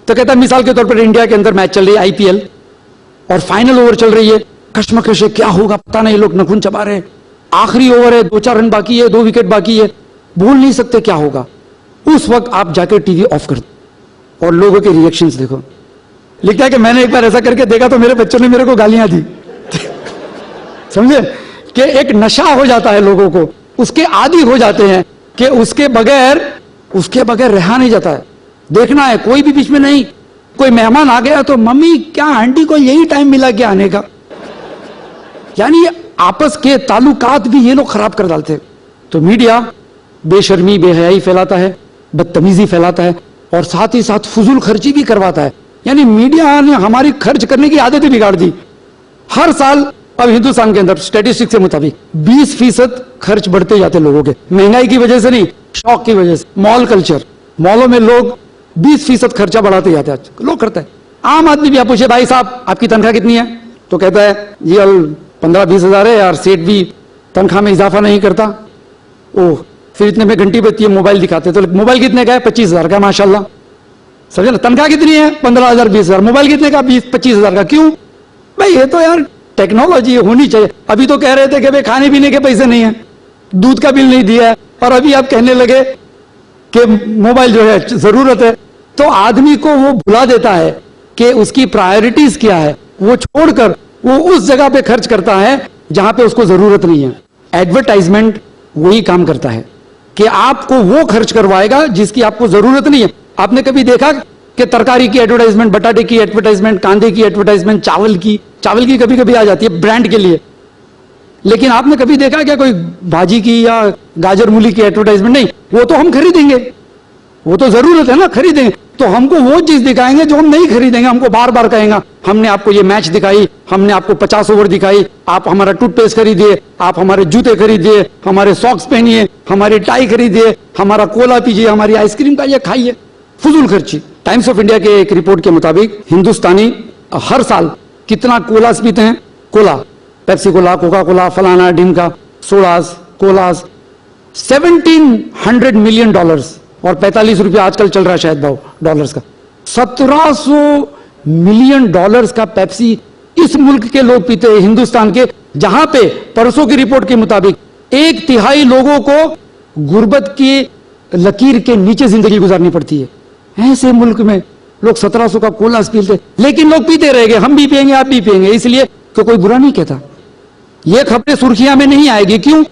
تو کہتا ہے مثال کے طور پر انڈیا کے اندر میچ چل رہی ہے IPL, اور فائنل اوور چل رہی ہے, کشمکش ہے, کیا ہوگا پتہ نہیں, لوگ نخون چبا رہے ہیں, آخری اوور ہے, 2-4 رن باقی ہے, 2 وکٹ باقی ہے, بول نہیں سکتے کیا ہوگا. اس وقت آپ جا کے ٹی وی آف کر دو اور لوگوں کے ریئیکشنز دیکھو. لکھتا ہے کہ میں نے ایک بار ایسا کر کے دیکھا تو میرے بچوں نے میرے کو گالیاں دی. سمجھے کہ ایک نشہ ہو جاتا ہے لوگوں کو, اس کے عادی ہو جاتے ہیں کہ اس کے بغیر رہا نہیں جاتا ہے. دیکھنا ہے کوئی بھی بیچ میں نہیں, کوئی مہمان آ گیا تو ممی کیا آنٹی کو یہی ٹائم ملا کیا آنے کا, یعنی آپس کے تعلقات بھی یہ لوگ خراب کر ڈالتے ہیں. تو میڈیا بے شرمی بے حیائی پھیلاتا ہے, بدتمیزی پھیلاتا ہے, اور ساتھ ہی ساتھ فضول خرچی بھی کرواتا ہے. یعنی میڈیا نے ہماری خرچ کرنے کی عادتیں بگاڑ دی. ہر سال اب ہندوستان کے اندر اسٹیٹسٹکس کے مطابق 20% خرچ بڑھتے جاتے لوگوں کے, مہنگائی کی وجہ سے نہیں, شوق کی وجہ سے. مال کلچر, مالوں میں لوگ 20% خرچہ بڑھاتے جاتے ہیں, لوگ کرتے ہیں. عام آدمی بھی آپ پوچھے بھائی صاحب آپ کی تنخواہ کتنی ہے, تو کہتا ہے جی 15-20 ہزار ہے یار, سیٹ بھی تنخواہ میں اضافہ نہیں کرتا. اوہ پھر اتنے میں گھنٹی بجتی ہے, موبائل دکھاتے, تو موبائل کتنے کا ہے, 25,000 کا, ماشاء اللہ. سمجھے نا, تنخواہ کتنی ہے, 15,000 20,000, موبائل کتنے کا, 25,000 کا. کیوں بھائی, یہ تو یار ٹیکنالوجی ہونی چاہیے. ابھی تو کہہ رہے تھے کہ بھائی کھانے پینے کے پیسے نہیں ہیں, دودھ کا بل نہیں دیا ہے, اور ابھی آپ کہنے لگے کہ موبائل جو ہے ضرورت ہے. تو آدمی کو وہ بھلا دیتا ہے کہ اس کی پرائرٹیز کیا ہے, وہ چھوڑ کر وہ اس جگہ پہ خرچ کرتا ہے جہاں پہ اس کو ضرورت نہیں ہے. ایڈورٹائزمنٹ وہی کام کرتا ہے کہ آپ کو وہ خرچ کروائے گا جس کی آپ کو ضرورت نہیں ہے. آپ نے کبھی دیکھا کہ ترکاری کی ایڈورٹائزمنٹ, بٹاٹے کی ایڈورٹائزمنٹ, کاندے کی ایڈورٹائزمنٹ, چاول کی کبھی کبھی آ جاتی ہے برانڈ کے لیے, لیکن آپ نے کبھی دیکھا کیا کوئی بھاجی کی یا گاجر مولی کی ایڈورٹائزمنٹ؟ نہیں, وہ تو ہم خریدیں گے, وہ تو ضرورت ہے نا, خریدیں گے. تو ہم کو وہ چیز دکھائیں گے جو ہم نہیں خریدیں گے. ہم کو بار بار کہیں گا ہم نے آپ کو یہ میچ دکھائی, ہم نے آپ کو 50 اوور دکھائی, آپ ہمارا ٹوتھ پیسٹ خریدیے, آپ ہمارے جوتے خریدیے, ہمارے ساکس پہنیے, ہماری ٹائی خریدیے, ہمارا کولا پیجیے, ہماری آئس کریم کا یہ کھائیے. فضول خرچی. ٹائمز آف انڈیا کے ایک رپورٹ کے مطابق ہندوستانی ہر سال کتنا کولاز پیتے ہیں, کولا, پیپسی کولا, کوکا کولا, فلانا ڈھمکا, سوڈاز, کولاز, $1,700 ملین, اور 45 روپیہ آج کل چل رہا ہے شاید بھاؤ ڈالرز کا. $1,700 ملین کا پیپسی اس ملک کے لوگ پیتے ہیں, ہندوستان کے, جہاں پہ پرسوں کی رپورٹ کے مطابق 1/3 لوگوں کو غربت کی لکیر کے نیچے زندگی گزارنی پڑتی ہے. ایسے ملک میں لوگ 1700 کا کولا پیتے, لیکن لوگ پیتے رہ گئے. ہم بھی پئیں گے, آپ بھی پئیں گے, اس لیے کہ کوئی برا نہیں کہتا. یہ خبریں سرخیاں میں نہیں آئے گی. کیوں؟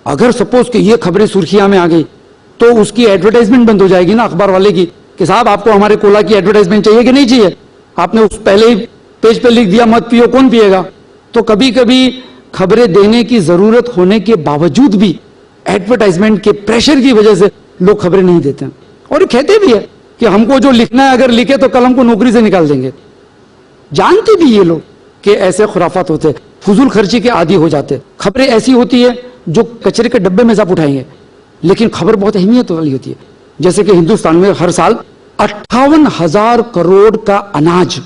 اگر سپوز کہ یہ خبریں سرخیاں میں آ گئی تو اس کی ایڈورٹائزمنٹ بند ہو جائے گی نا اخبار والے کی, کہ صاحب آپ کو ہمارے کولا کی ایڈورٹائزمنٹ چاہیے کہ نہیں چاہیے. آپ نے اس پہلے ہی پیج پہ لکھ دیا مت پیو, کون پیے گا. تو کبھی کبھی خبریں دینے کی ضرورت ہونے کے باوجود بھی ایڈورٹائزمنٹ کے پریشر کی وجہ سے لوگ خبریں نہیں دیتے ہیں, اور کہتے بھی ہے کہ ہم کو جو لکھنا ہے اگر لکھے تو کل ہم کو نوکری سے نکال دیں گے. جانتے بھی یہ لوگ کہ ایسے خرافات ہوتے, فضول خرچی کے عادی ہو جاتے. خبریں ایسی ہوتی ہے جو کچرے کے ڈبے میں آپ اٹھائیں گے, لیکن خبر بہت اہمیت والی ہوتی ہے. جیسے کہ ہندوستان میں ہر سال 58,000 کروڑ کا اناج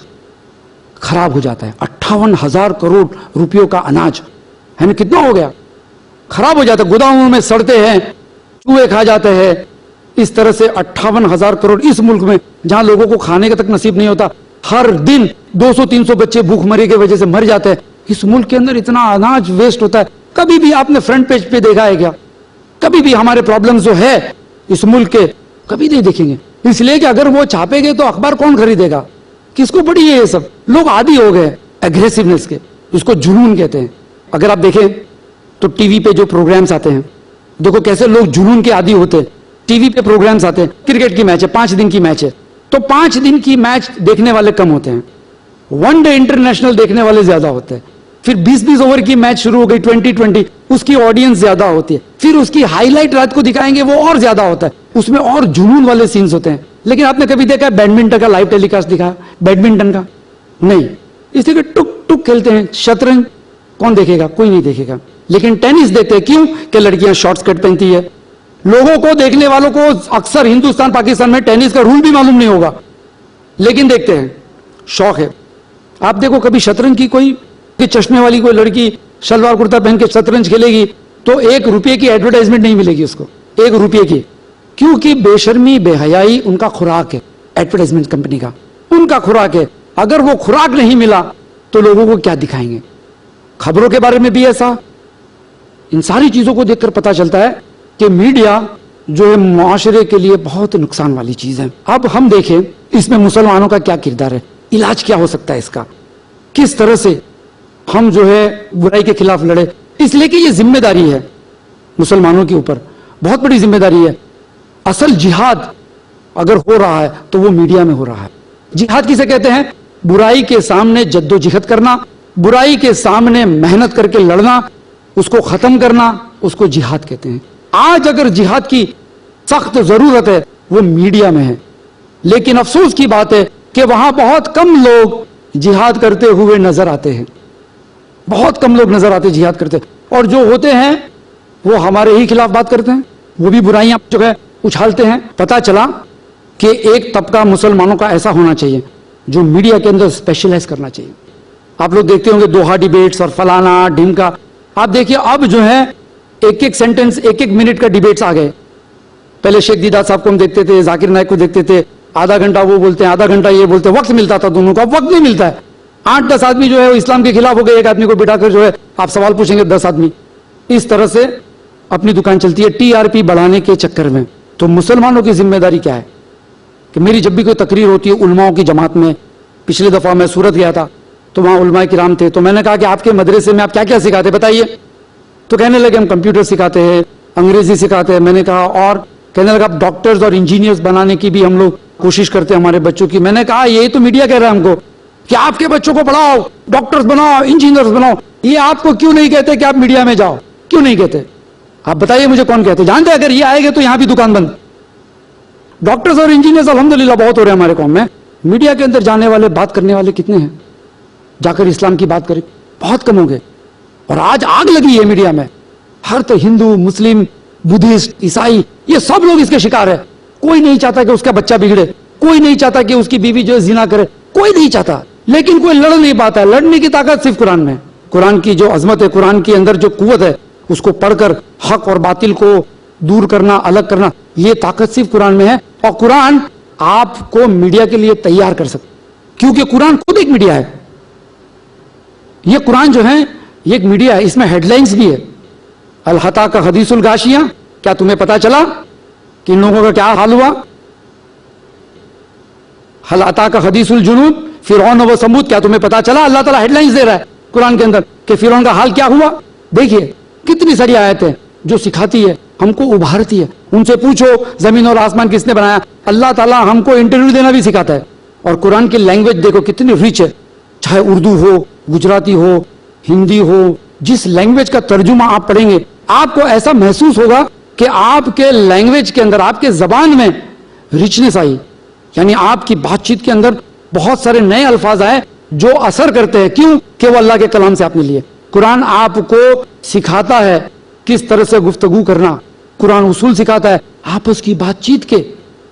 خراب ہو جاتا ہے. 58,000 کروڑ روپیوں کا اناج ہے نا, کتنا ہو گیا, خراب ہو جاتا ہے, گوداموں میں سڑتے ہیں, چوہے کھا جاتے ہیں. اس طرح سے 58,000 کروڑ اس ملک میں جہاں لوگوں کو کھانے کا تک نصیب نہیں ہوتا, ہر دن 200-300 بچے بھوک مری کی وجہ سے مر جاتے ہیں. اس ملک کے اندر اتنا اناج ویسٹ ہوتا ہے. کبھی بھی آپ نے فرنٹ پیج پہ دیکھا ہے کیا؟ کبھی بھی ہمارے پرابلمز جو ہے اس ملک کے کبھی نہیں دیکھیں گے, اس لیے کہ اگر وہ چھاپے گے تو اخبار کون خریدے گا, کس کو پڑھی ہے یہ سب. لوگ عادی ہو گئے ایگریسونیس کے, اس کو جنون کہتے ہیں. اگر آپ دیکھیں تو ٹی وی پہ جو پروگرامز آتے ہیں, دیکھو کیسے لوگ جنون کے عادی ہوتے ہیں. ٹی وی پہ پروگرامز آتے ہیں, کرکٹ کی میچ ہے, 5 دن کی میچ ہے, تو 5 دن کی میچ دیکھنے والے کم ہوتے ہیں, 1 ڈے انٹرنیشنل دیکھنے والے زیادہ ہوتے ہیں. پھر 20-20 اوور کی میچ شروع ہو گئی 20-20, اس کی آڈینس زیادہ ہوتی ہے. پھر اس کی ہائی لائٹ رات کو دکھائیں گے, وہ اور زیادہ ہوتا ہے, اس میں اور جنون والے سینز ہوتے ہیں. لیکن آپ نے کبھی دیکھا بیڈمنٹن کا لائیو ٹیلی کاسٹ دکھا, بیڈمنٹن کا نہیں, اس لیے کہ ٹک ٹک کھیلتے ہیں. شطرنج کون دیکھے گا, کوئی نہیں دیکھے گا. لیکن ٹینس دیکھتے ہیں, کیوں کہ لڑکیاں شارٹ سکرٹ پہنتی ہے. لوگوں کو, دیکھنے والوں کو اکثر ہندوستان پاکستان میں ٹینس کا رول بھی معلوم نہیں ہوگا, لیکن دیکھتے ہیں, شوق ہے. آپ دیکھو کبھی شطرنج کی کوئی چشمے والی کوئی لڑکی شلوار کرتا پہن کے شطرنج کھیلے گی تو 1 روپے کی ایڈورٹائزمنٹ نہیں ملے گی اس کو, 1 روپے کی. کیونکہ بے شرمی بے حیائی ان کا خوراک ہے, ایڈورٹائزمنٹ کمپنی کا ان کا خوراک ہے. اگر وہ خوراک نہیں ملا تو لوگوں کو کیا دکھائیں گے. خبروں کے بارے میں بھی ایسا, ان ساری چیزوں کو دیکھ کر پتا چلتا ہے کہ میڈیا جو ہے معاشرے کے لیے بہت نقصان والی چیز ہے. اب ہم دیکھیں اس میں مسلمانوں کا کیا کردار ہے. علاج کیا ہو سکتا ہے اس کا, کس طرح سے ہم جو ہے برائی کے خلاف لڑے. اس لیے کہ یہ ذمہ داری ہے مسلمانوں کے اوپر, بہت بڑی ذمہ داری ہے. اصل جہاد اگر ہو رہا ہے تو وہ میڈیا میں ہو رہا ہے. جہاد کسے کہتے ہیں؟ برائی کے سامنے جد و جہد کرنا, برائی کے سامنے محنت کر کے لڑنا, اس کو ختم کرنا, اس کو جہاد کہتے ہیں. آج اگر جہاد کی سخت ضرورت ہے وہ میڈیا میں ہے, لیکن افسوس کی بات ہے کہ وہاں بہت کم لوگ جہاد کرتے ہوئے نظر آتے ہیں, بہت کم لوگ نظر آتے جہاد کرتے, اور جو ہوتے ہیں وہ ہمارے ہی خلاف بات کرتے ہیں, وہ بھی برائیاں جو ہے اچھالتے ہیں. پتا چلا کہ ایک طبقہ مسلمانوں کا ایسا ہونا چاہیے جو میڈیا کے اندر اسپیشلائز کرنا چاہیے. آپ لوگ دیکھتے ہوں گے دوحہ ڈیبیٹس اور فلانا ڈھمکا, آپ دیکھیے اب جو ہے ایک ایک سینٹنس, ایک ایک منٹ کا ڈیبیٹس آ گئے. پہلے شیخ دیدار صاحب کو ہم دیکھتے تھے, ذاکر نائک کو دیکھتے تھے, آدھا گھنٹہ وہ بولتے ہیں, آدھا گھنٹہ یہ بولتے ہیں, وقت ملتا تھا دونوں کو. اب وقت نہیں ملتا ہے. 8-10 آدمی جو ہے وہ اسلام کے خلاف ہو گئے, ایک آدمی کو بٹھا کر جو ہے آپ سوال پوچھیں گے 10 آدمی. اس طرح سے اپنی دکان چلتی ہے TRP بڑھانے کے چکر میں. تو مسلمانوں کی ذمہ داری کیا ہے کہ میری جب بھی کوئی تقریر ہوتی ہے علماؤں کی جماعت میں, پچھلی دفعہ میں سورت گیا تھا تو وہاں علماء کرام تھے, تو میں نے کہا کہ آپ کے مدرسے میں آپ کیا کیا سکھاتے بتائیے. تو کہنے لگے ہم کمپیوٹر سکھاتے ہیں, انگریزی سکھاتے ہیں. میں نے کہا اور کہنے لگا ڈاکٹرز اور انجینئرز بنانے کی بھی ہم لوگ کوشش کرتے ہیں ہمارے بچوں کی. میں نے کہا یہی تو میڈیا کہہ رہا ہے ہم کو کہ آپ کے بچوں کو پڑھاؤ, ڈاکٹرز بناؤ, انجینئرز بناؤ. یہ آپ کو کیوں نہیں کہتے کہ آپ میڈیا میں جاؤ, کیوں نہیں کہتے؟ آپ بتائیے مجھے کون کہتے؟ جانتے اگر یہ آئے گے تو یہاں بھی دکان بند. ڈاکٹرز اور انجینئرز الحمدللہ بہت ہو رہے ہیں ہمارے قوم میں. میڈیا کے اندر جانے والے, بات کرنے والے کتنے ہیں؟ جا کر اسلام کی بات کریں, بہت کم ہو گئے. اور آج آگ لگی ہے میڈیا میں, ہر تو ہندو, مسلم, بدھسٹ, عیسائی, یہ سب لوگ اس کے شکار ہے. کوئی نہیں چاہتا کہ اس کا بچہ بگڑے, کوئی نہیں چاہتا کہ اس کی بیوی جو ہے زنا کرے, کوئی نہیں چاہتا, لیکن کوئی لڑ نہیں پاتا ہے. لڑنے کی طاقت صرف قرآن میں ہے. قرآن کی جو عظمت ہے, قرآن کے اندر جو قوت ہے, اس کو پڑھ کر حق اور باطل کو دور کرنا, الگ کرنا, یہ طاقت صرف قرآن میں ہے. اور قرآن آپ کو میڈیا کے لیے تیار کر سکتا, کیونکہ قرآن خود ایک میڈیا ہے. یہ قرآن جو ہے یہ ایک میڈیا ہے, اس میں ہیڈ لائنز بھی ہے. الحتا کا حدیث الغاشیہ, کیا تمہیں پتا چلا کہ ان لوگوں کا کیا حال ہوا؟ الحتا کا حدیث الجنود فرعون و ثمود, کیا تمہیں پتا چلا؟ اللہ تعالیٰ ہیڈ لائنز دے رہا ہے قرآن کے اندر کہ فرعون کا حال کیا ہوا. دیکھیے کتنی ساری آیتیں جو سکھاتی ہے, ہم کو ابھارتی ہے. ان سے پوچھو زمین اور آسمان کس نے بنایا, اللہ تعالیٰ ہم کو انٹرویو دینا بھی سکھاتا ہے. اور قرآن کی لینگویج دیکھو کتنی ریچ ہے, چاہے اردو ہو, گجراتی ہو, ہندی ہو, جس لینگویج کا ترجمہ آپ پڑھیں گے آپ کو ایسا محسوس ہوگا کہ آپ کے لینگویج کے اندر, آپ کے زبان میں ریچنس آئی. یعنی آپ کی بات چیت کے اندر بہت سارے نئے الفاظ آئے جو اثر کرتے ہیں. کیوں کہ وہ اللہ کے کلام سے آپ نے لیے. قرآن آپ کو سکھاتا ہے کس طرح سے گفتگو کرنا, قرآن اصول سکھاتا ہے آپس کی بات چیت کے.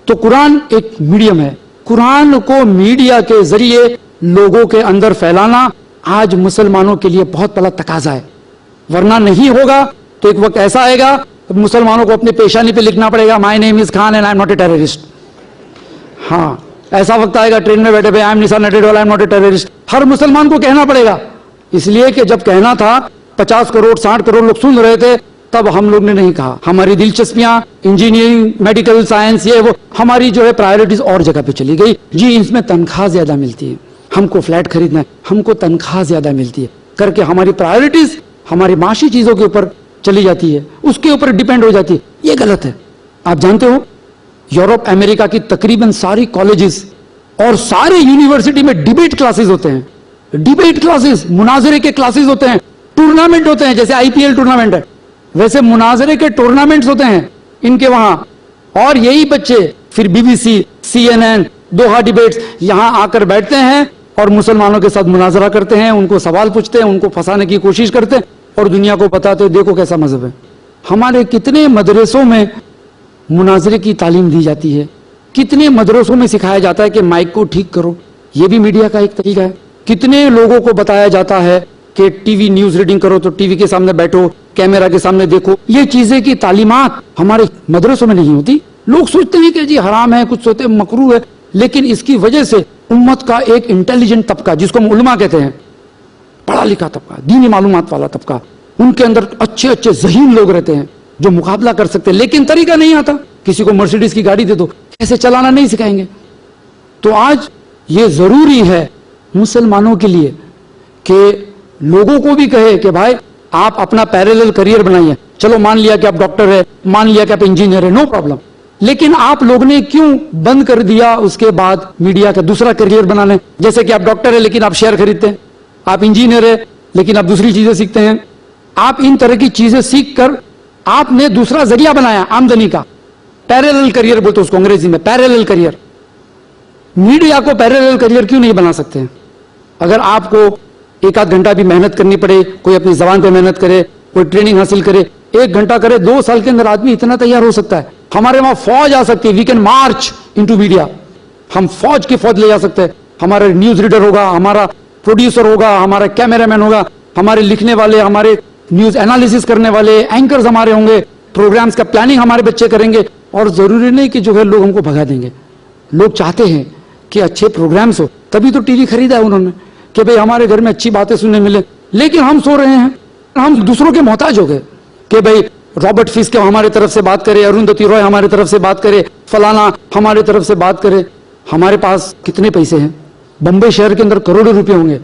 تو قرآن ایک میڈیم ہے. قرآن کو میڈیا کے ذریعے لوگوں کے اندر پھیلانا آج مسلمانوں کے لیے بہت بڑا تقاضا ہے. ورنہ نہیں ہوگا تو ایک وقت ایسا آئے گا مسلمانوں کو اپنے پیشانی پہ لکھنا پڑے گا my name is Khan and I am not a terrorist. ہاں ایسا وقت آئے گا ٹرین میں بیٹھے I am Nisar Nadiadwala, I am not a terrorist. ہر مسلمان کو کہنا پڑے گا, اس لیے کہ جب کہنا تھا 50 کروڑ 60 کروڑ لوگ سن رہے تھے تب ہم لوگ نے نہیں کہا. ہماری دلچسپیاں انجینئرنگ, میڈیکل سائنس, یہ وہ, ہماری جو ہے پرائیورٹیز اور جگہ پہ چلی گئی. جی اس میں تنخواہ زیادہ ملتی ہے, ہم کو فلیٹ خریدنا ہے, ہم کو تنخواہ زیادہ ملتی ہے, کر کے ہماری پرائیورٹیز ہماری معاشی چیزوں کے اوپر چلی جاتی ہے, اس کے اوپر ڈیپینڈ ہو جاتی ہے. یہ غلط ہے. آپ جانتے ہو یورپ امریکہ کی تقریباً ساری کالجز اور سارے یونیورسٹی میں ڈیبیٹ کلاسز ہوتے ہیں. ڈیبیٹ کلاسز, مناظرے کے کلاسز ہوتے ہیں, ٹورنامنٹ ہوتے ہیں, جیسے IPL ٹورنامنٹ ہے ویسے مناظرے کے ٹورنامنٹس ہوتے ہیں ان کے وہاں. اور یہی بچے پھر BBC, CNN, دوحہ ڈیبیٹس یہاں آ کر بیٹھتے ہیں اور مسلمانوں کے ساتھ مناظرہ کرتے ہیں, ان کو سوال پوچھتے ہیں, ان کو پھنسانے کی کوشش کرتے ہیں اور دنیا کو بتاتے ہیں دیکھو کیسا مذہب ہے. ہمارے کتنے مدرسوں میں مناظرے کی تعلیم دی جاتی ہے, کتنے مدرسوں میں سکھایا جاتا ہے کہ مائک کو ٹھیک کرو, یہ بھی میڈیا کا ایک طریقہ ہے. کتنے لوگوں کو بتایا جاتا ہے کہ ٹی وی نیوز ریڈنگ کرو تو ٹی وی کے سامنے بیٹھو, کیمرہ کے سامنے دیکھو. یہ چیزیں کی تعلیمات ہمارے مدرسوں میں نہیں ہوتی. لوگ سوچتے ہیں کہ جی حرام ہے, کچھ سوچتے مکروہ ہے, لیکن اس کی وجہ سے امت کا ایک انٹیلیجنٹ طبقہ جس کو ہم علماء کہتے ہیں, پڑھا لکھا طبقہ, دینی معلومات والا طبقہ, ان کے اندر اچھے اچھے ذہین لوگ رہتے ہیں جو مقابلہ کر سکتے ہیں, لیکن طریقہ نہیں آتا. کسی کو مرسیڈیز کی گاڑی دے دو, کیسے چلانا نہیں سکھائیں گے. تو آج یہ ضروری ہے مسلمانوں کے لیے کہ لوگوں کو بھی کہے کہ بھائی آپ اپنا پیریلل کریئر بنائیے. چلو مان لیا کہ آپ ڈاکٹر ہے, مان لیا کہ آپ انجینئر ہے, نو پرابلم, لیکن آپ لوگ نے کیوں بند کر دیا اس کے بعد میڈیا کا دوسرا کریئر بنانے؟ جیسے کہ آپ ڈاکٹر ہے لیکن آپ شیئر خریدتے ہیں, آپ انجینئر ہے لیکن آپ دوسری چیزیں سیکھتے ہیں. آپ ان طرح کی چیزیں سیکھ کر آپ نے دوسرا ذریعہ بنایا آمدنی کا, پیریلل کریئر بولتے اس کو انگریزی میں, پیریلل کریئر. میڈیا کو پیریلل کریئر کیوں نہیں بنا سکتے؟ اگر آپ کو ایک آدھ گھنٹہ بھی محنت کرنی پڑے, کوئی اپنی زبان پہ محنت کرے, کوئی ٹریننگ حاصل کرے, 1 گھنٹہ کرے, 2 سال کے اندر آدمی اتنا تیار ہو سکتا ہے. ہمارے وہاں فوج آ سکتی ہے, we can march into media, ہم فوج کی فوج لے جا سکتے ہیں. ہمارا نیوز ریڈر ہوگا, ہمارا پروڈیوسر ہوگا, ہمارا کیمرہ مین ہوگا, ہمارے لکھنے والے, ہمارے نیوز انالیسس کرنے والے, اینکرز ہمارے ہوں گے, پروگرامز کا پلاننگ ہمارے بچے کریں گے. اور ضروری نہیں کہ جو ہے لوگ ہم کو بھگا دیں گے. لوگ چاہتے ہیں کہ اچھے پروگرامز ہو, تبھی تو ٹی وی خریدا ہے انہوں نے کہ بھئی ہمارے گھر میں اچھی باتیں سننے ملے. لیکن ہم سو رہے ہیں, ہم دوسروں کے محتاج ہو گئے کہ بھئی رابرٹ فسک ہمارے طرف سے بات کرے, اروندھتی رائے ہمارے طرف سے بات کرے, فلانا ہمارے طرف سے بات کرے. ہمارے پاس کتنے پیسے ہیں؟ بمبئی شہر کے اندر کروڑوں روپے ہوں گے.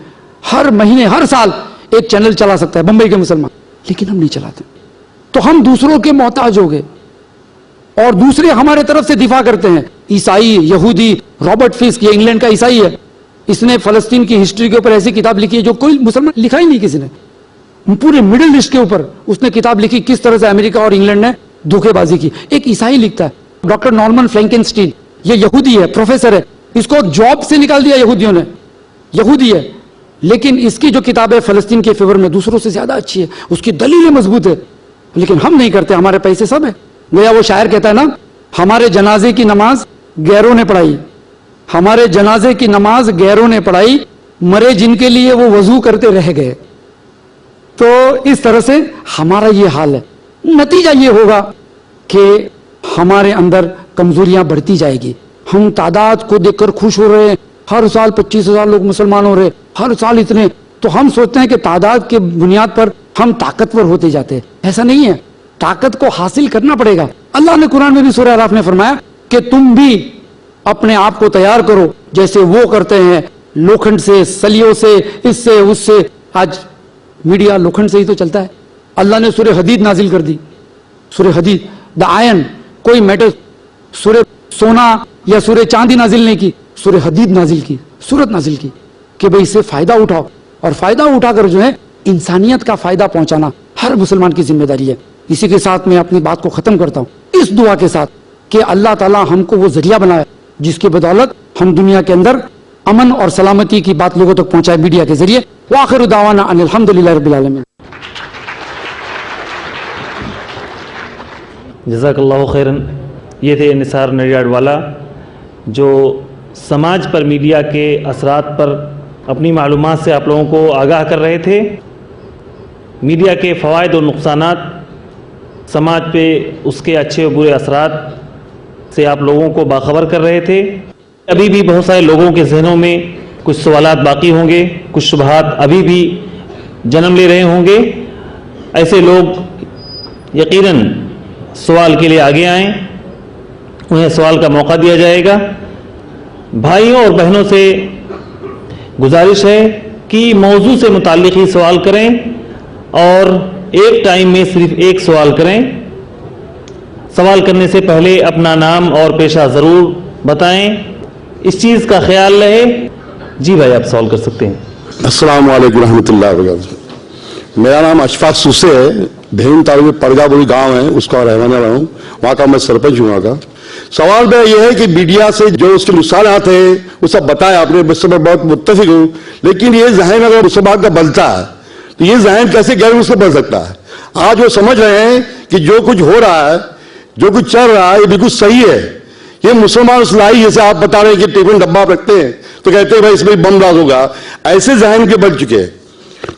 ہر مہینے, ہر سال ایک چینل چلا سکتا ہے بمبئی کے مسلمان, لیکن ہم نہیں چلاتے. تو ہم دوسروں کے محتاج ہو گئے اور دوسرے ہمارے طرف سے دفاع کرتے ہیں. عیسائی, یہودی, رابرٹ فسک یہ انگلینڈ کا عیسائی ہے, اس نے فلسطین کی ہسٹری کے اوپر ایسی کتاب لکھی ہے جو کوئی مسلمان لکھا ہی نہیں کسی نے. پورے مڈل ایسٹ کے اوپر اس نے کتاب لکھی کس طرح سے امریکہ اور انگلینڈ نے دھوکے بازی کی. ایک عیسائی لکھتا ہے, ڈاکٹر نارمن فرینکنسٹین, یہ یہودی ہے, پروفیسر ہے, اس کو جاب سے نکال دیا یہودیوں نے, یہودی ہے, لیکن اس کی جو کتاب ہے فلسطین کے فیور میں دوسروں سے زیادہ اچھی ہے, اس کی دلیلیں مضبوط ہے. لیکن ہم نہیں کرتے, ہمارے پیسے سب ہیں. گویا وہ شاعر کہتا ہے نا, ہمارے جنازے کی نماز غیروں نے پڑھائی, ہمارے جنازے کی نماز غیروں نے پڑھائی, مرے جن کے لیے وہ وضو کرتے رہ گئے. تو اس طرح سے ہمارا یہ حال ہے. نتیجہ یہ ہوگا کہ ہمارے اندر کمزوریاں بڑھتی جائے گی. ہم تعداد کو دیکھ کر خوش ہو رہے ہیں, ہر سال 25,000 لوگ مسلمان ہو رہے, ہر سال اتنے, تو ہم سوچتے ہیں کہ تعداد کے بنیاد پر ہم طاقتور ہوتے جاتے ہیں. ایسا نہیں ہے, طاقت کو حاصل کرنا پڑے گا. اللہ نے قرآن میں بھی سورہ اعراف میں فرمایا کہ تم بھی اپنے آپ کو تیار کرو جیسے وہ کرتے ہیں, لوکھنڈ سے, سلیوں سے, اس سے اس سے. آج میڈیا لوکھنڈ سے ہی تو چلتا ہے. اللہ نے سورہ حدید نازل کر دی, سورہ حدید, دا آئرن, کوئی میٹل, سورہ سونا یا سورہ چاندی نازل نہیں کی, سورہ حدید نازل کی, سورت نازل کی کہ بھئی اس سے فائدہ اٹھاؤ. اور فائدہ اٹھا کر جو ہے انسانیت کا فائدہ پہنچانا ہر مسلمان کی ذمہ داری ہے. اسی کے ساتھ میں اپنی بات کو ختم کرتا ہوں اس دعا کے ساتھ کہ اللہ تعالیٰ ہم کو وہ ذریعہ بنائے جس کی بدولت ہم دنیا کے اندر امن اور سلامتی کی بات لوگوں تک پہنچائے میڈیا کے ذریعے. وآخر دعوانا ان الحمدللہ رب العالمین. جزاک اللہ خیرن. یہ تھے نثار نڈیاڈ والا جو سماج پر میڈیا کے اثرات پر اپنی معلومات سے آپ لوگوں کو آگاہ کر رہے تھے. میڈیا کے فوائد اور نقصانات, سماج پہ اس کے اچھے اور برے اثرات سے آپ لوگوں کو باخبر کر رہے تھے. ابھی بھی بہت سارے لوگوں کے ذہنوں میں کچھ سوالات باقی ہوں گے, کچھ شبہات ابھی بھی جنم لے رہے ہوں گے. ایسے لوگ یقیناً سوال کے لیے آگے آئیں, انہیں سوال کا موقع دیا جائے گا. بھائیوں اور بہنوں سے گزارش ہے کہ موضوع سے متعلق ہی سوال کریں اور ایک ٹائم میں صرف ایک سوال کریں. سوال کرنے سے پہلے اپنا نام اور پیشہ ضرور بتائیں, اس چیز کا خیال رہے. جی بھائی آپ سوال کر سکتے ہیں. السلام علیکم ورحمۃ اللہ وبرکاتہ. میرا نام اشفاق سوسے ہے, بھین تعلق پرگا بولی گاؤں ہے, اس کا رہنے والا ہوں, وہاں کا میں سرپنچ ہوں. وہاں کا سوال میں یہ ہے کہ میڈیا سے جو اس کے نقصانات ہیں وہ سب بتایا آپ نے, اس سے میں بہت متفق ہوں. لیکن یہ ذہن اگر مسلمان کا بنتا ہے تو یہ ذہن کیسے غیر مسلم بن سکتا ہے؟ آج وہ سمجھ رہے ہیں کہ جو کچھ ہو رہا ہے, جو کچھ چل رہا ہے, یہ بالکل صحیح ہے. یہ مسلمان اصلاحی, جیسے آپ بتا رہے ہیں کہ ٹیفن ڈبہ آپ رکھتے ہیں تو کہتے ہیں بھائی اس میں بم بلاس ہوگا, ایسے ذہن کے بن چکے.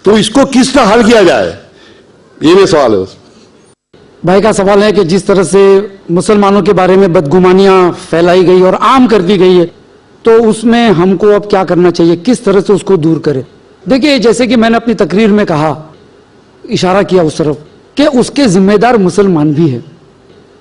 تو اس کو کس طرح حل کیا جائے, یہ میرا سوال ہے. بھائی کا سوال ہے کہ جس طرح سے مسلمانوں کے بارے میں بدگمانیاں پھیلائی گئی اور عام کر دی گئی ہے تو اس میں ہم کو اب کیا کرنا چاہیے, کس طرح سے اس کو دور کرے. دیکھیے جیسے کہ میں نے اپنی تقریر میں کہا, اشارہ کیا اس طرف کہ اس کے ذمہ دار مسلمان بھی ہیں.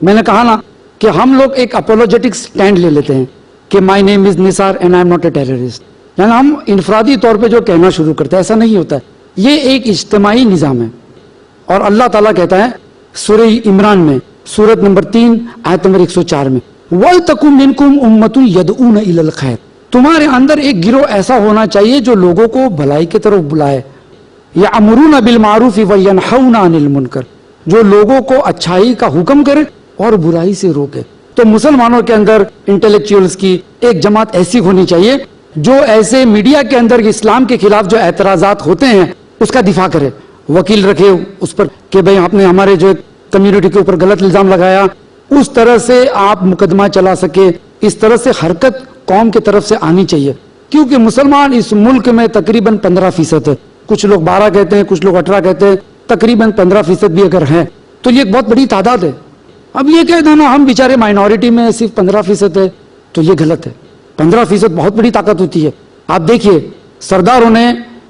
میں نے کہا نا کہ ہم لوگ ایک اپولوجیٹک سٹینڈ لے لیتے ہیں کہ my name is Nisar and I am not a terrorist. یعنی ہم انفرادی طور پہ جو کہنا شروع کرتے ہیں ایسا نہیں ہوتا ہے. یہ ایک اجتماعی نظام ہے. اور اللہ تعالیٰ کہتا ہے سورہ عمران میں سورت نمبر 3 آیت نمبر 104 میں وَلْتَكُن مِّنكُمْ أُمَّةٌ يَدْعُونَ إِلَى الْخَيْرِ, تمہارے اندر ایک گروہ ایسا ہونا چاہیے جو لوگوں کو بھلائی کی طرف بلائے. یَأْمُرُونَ بِالْمَعْرُوفِ وَيَنْهَوْنَ عَنِ الْمُنکَرِ, جو لوگوں کو اچھائی کا حکم کرے اور برائی سے روکے. تو مسلمانوں کے اندر انٹلیکچوئلز کی ایک جماعت ایسی ہونی چاہیے جو ایسے میڈیا کے اندر اسلام کے خلاف جو اعتراضات ہوتے ہیں اس کا دفاع کرے, وکیل رکھے اس پر کہ بھئی آپ نے ہمارے جو کمیونٹی کے اوپر غلط الزام لگایا, اس طرح سے آپ مقدمہ چلا سکے. اس طرح سے حرکت قوم کی طرف سے آنی چاہیے, کیونکہ مسلمان اس ملک میں تقریباً 15% ہے. کچھ لوگ 12 کہتے ہیں, کچھ لوگ 18 کہتے ہیں, تقریباً 15% بھی اگر ہیں تو یہ ایک بہت بڑی تعداد ہے. اب یہ کہہ دینا ہم بیچارے مائنورٹی میں صرف 15% ہے تو یہ غلط ہے. 15% بہت بڑی طاقت ہوتی ہے. آپ دیکھیے سرداروں نے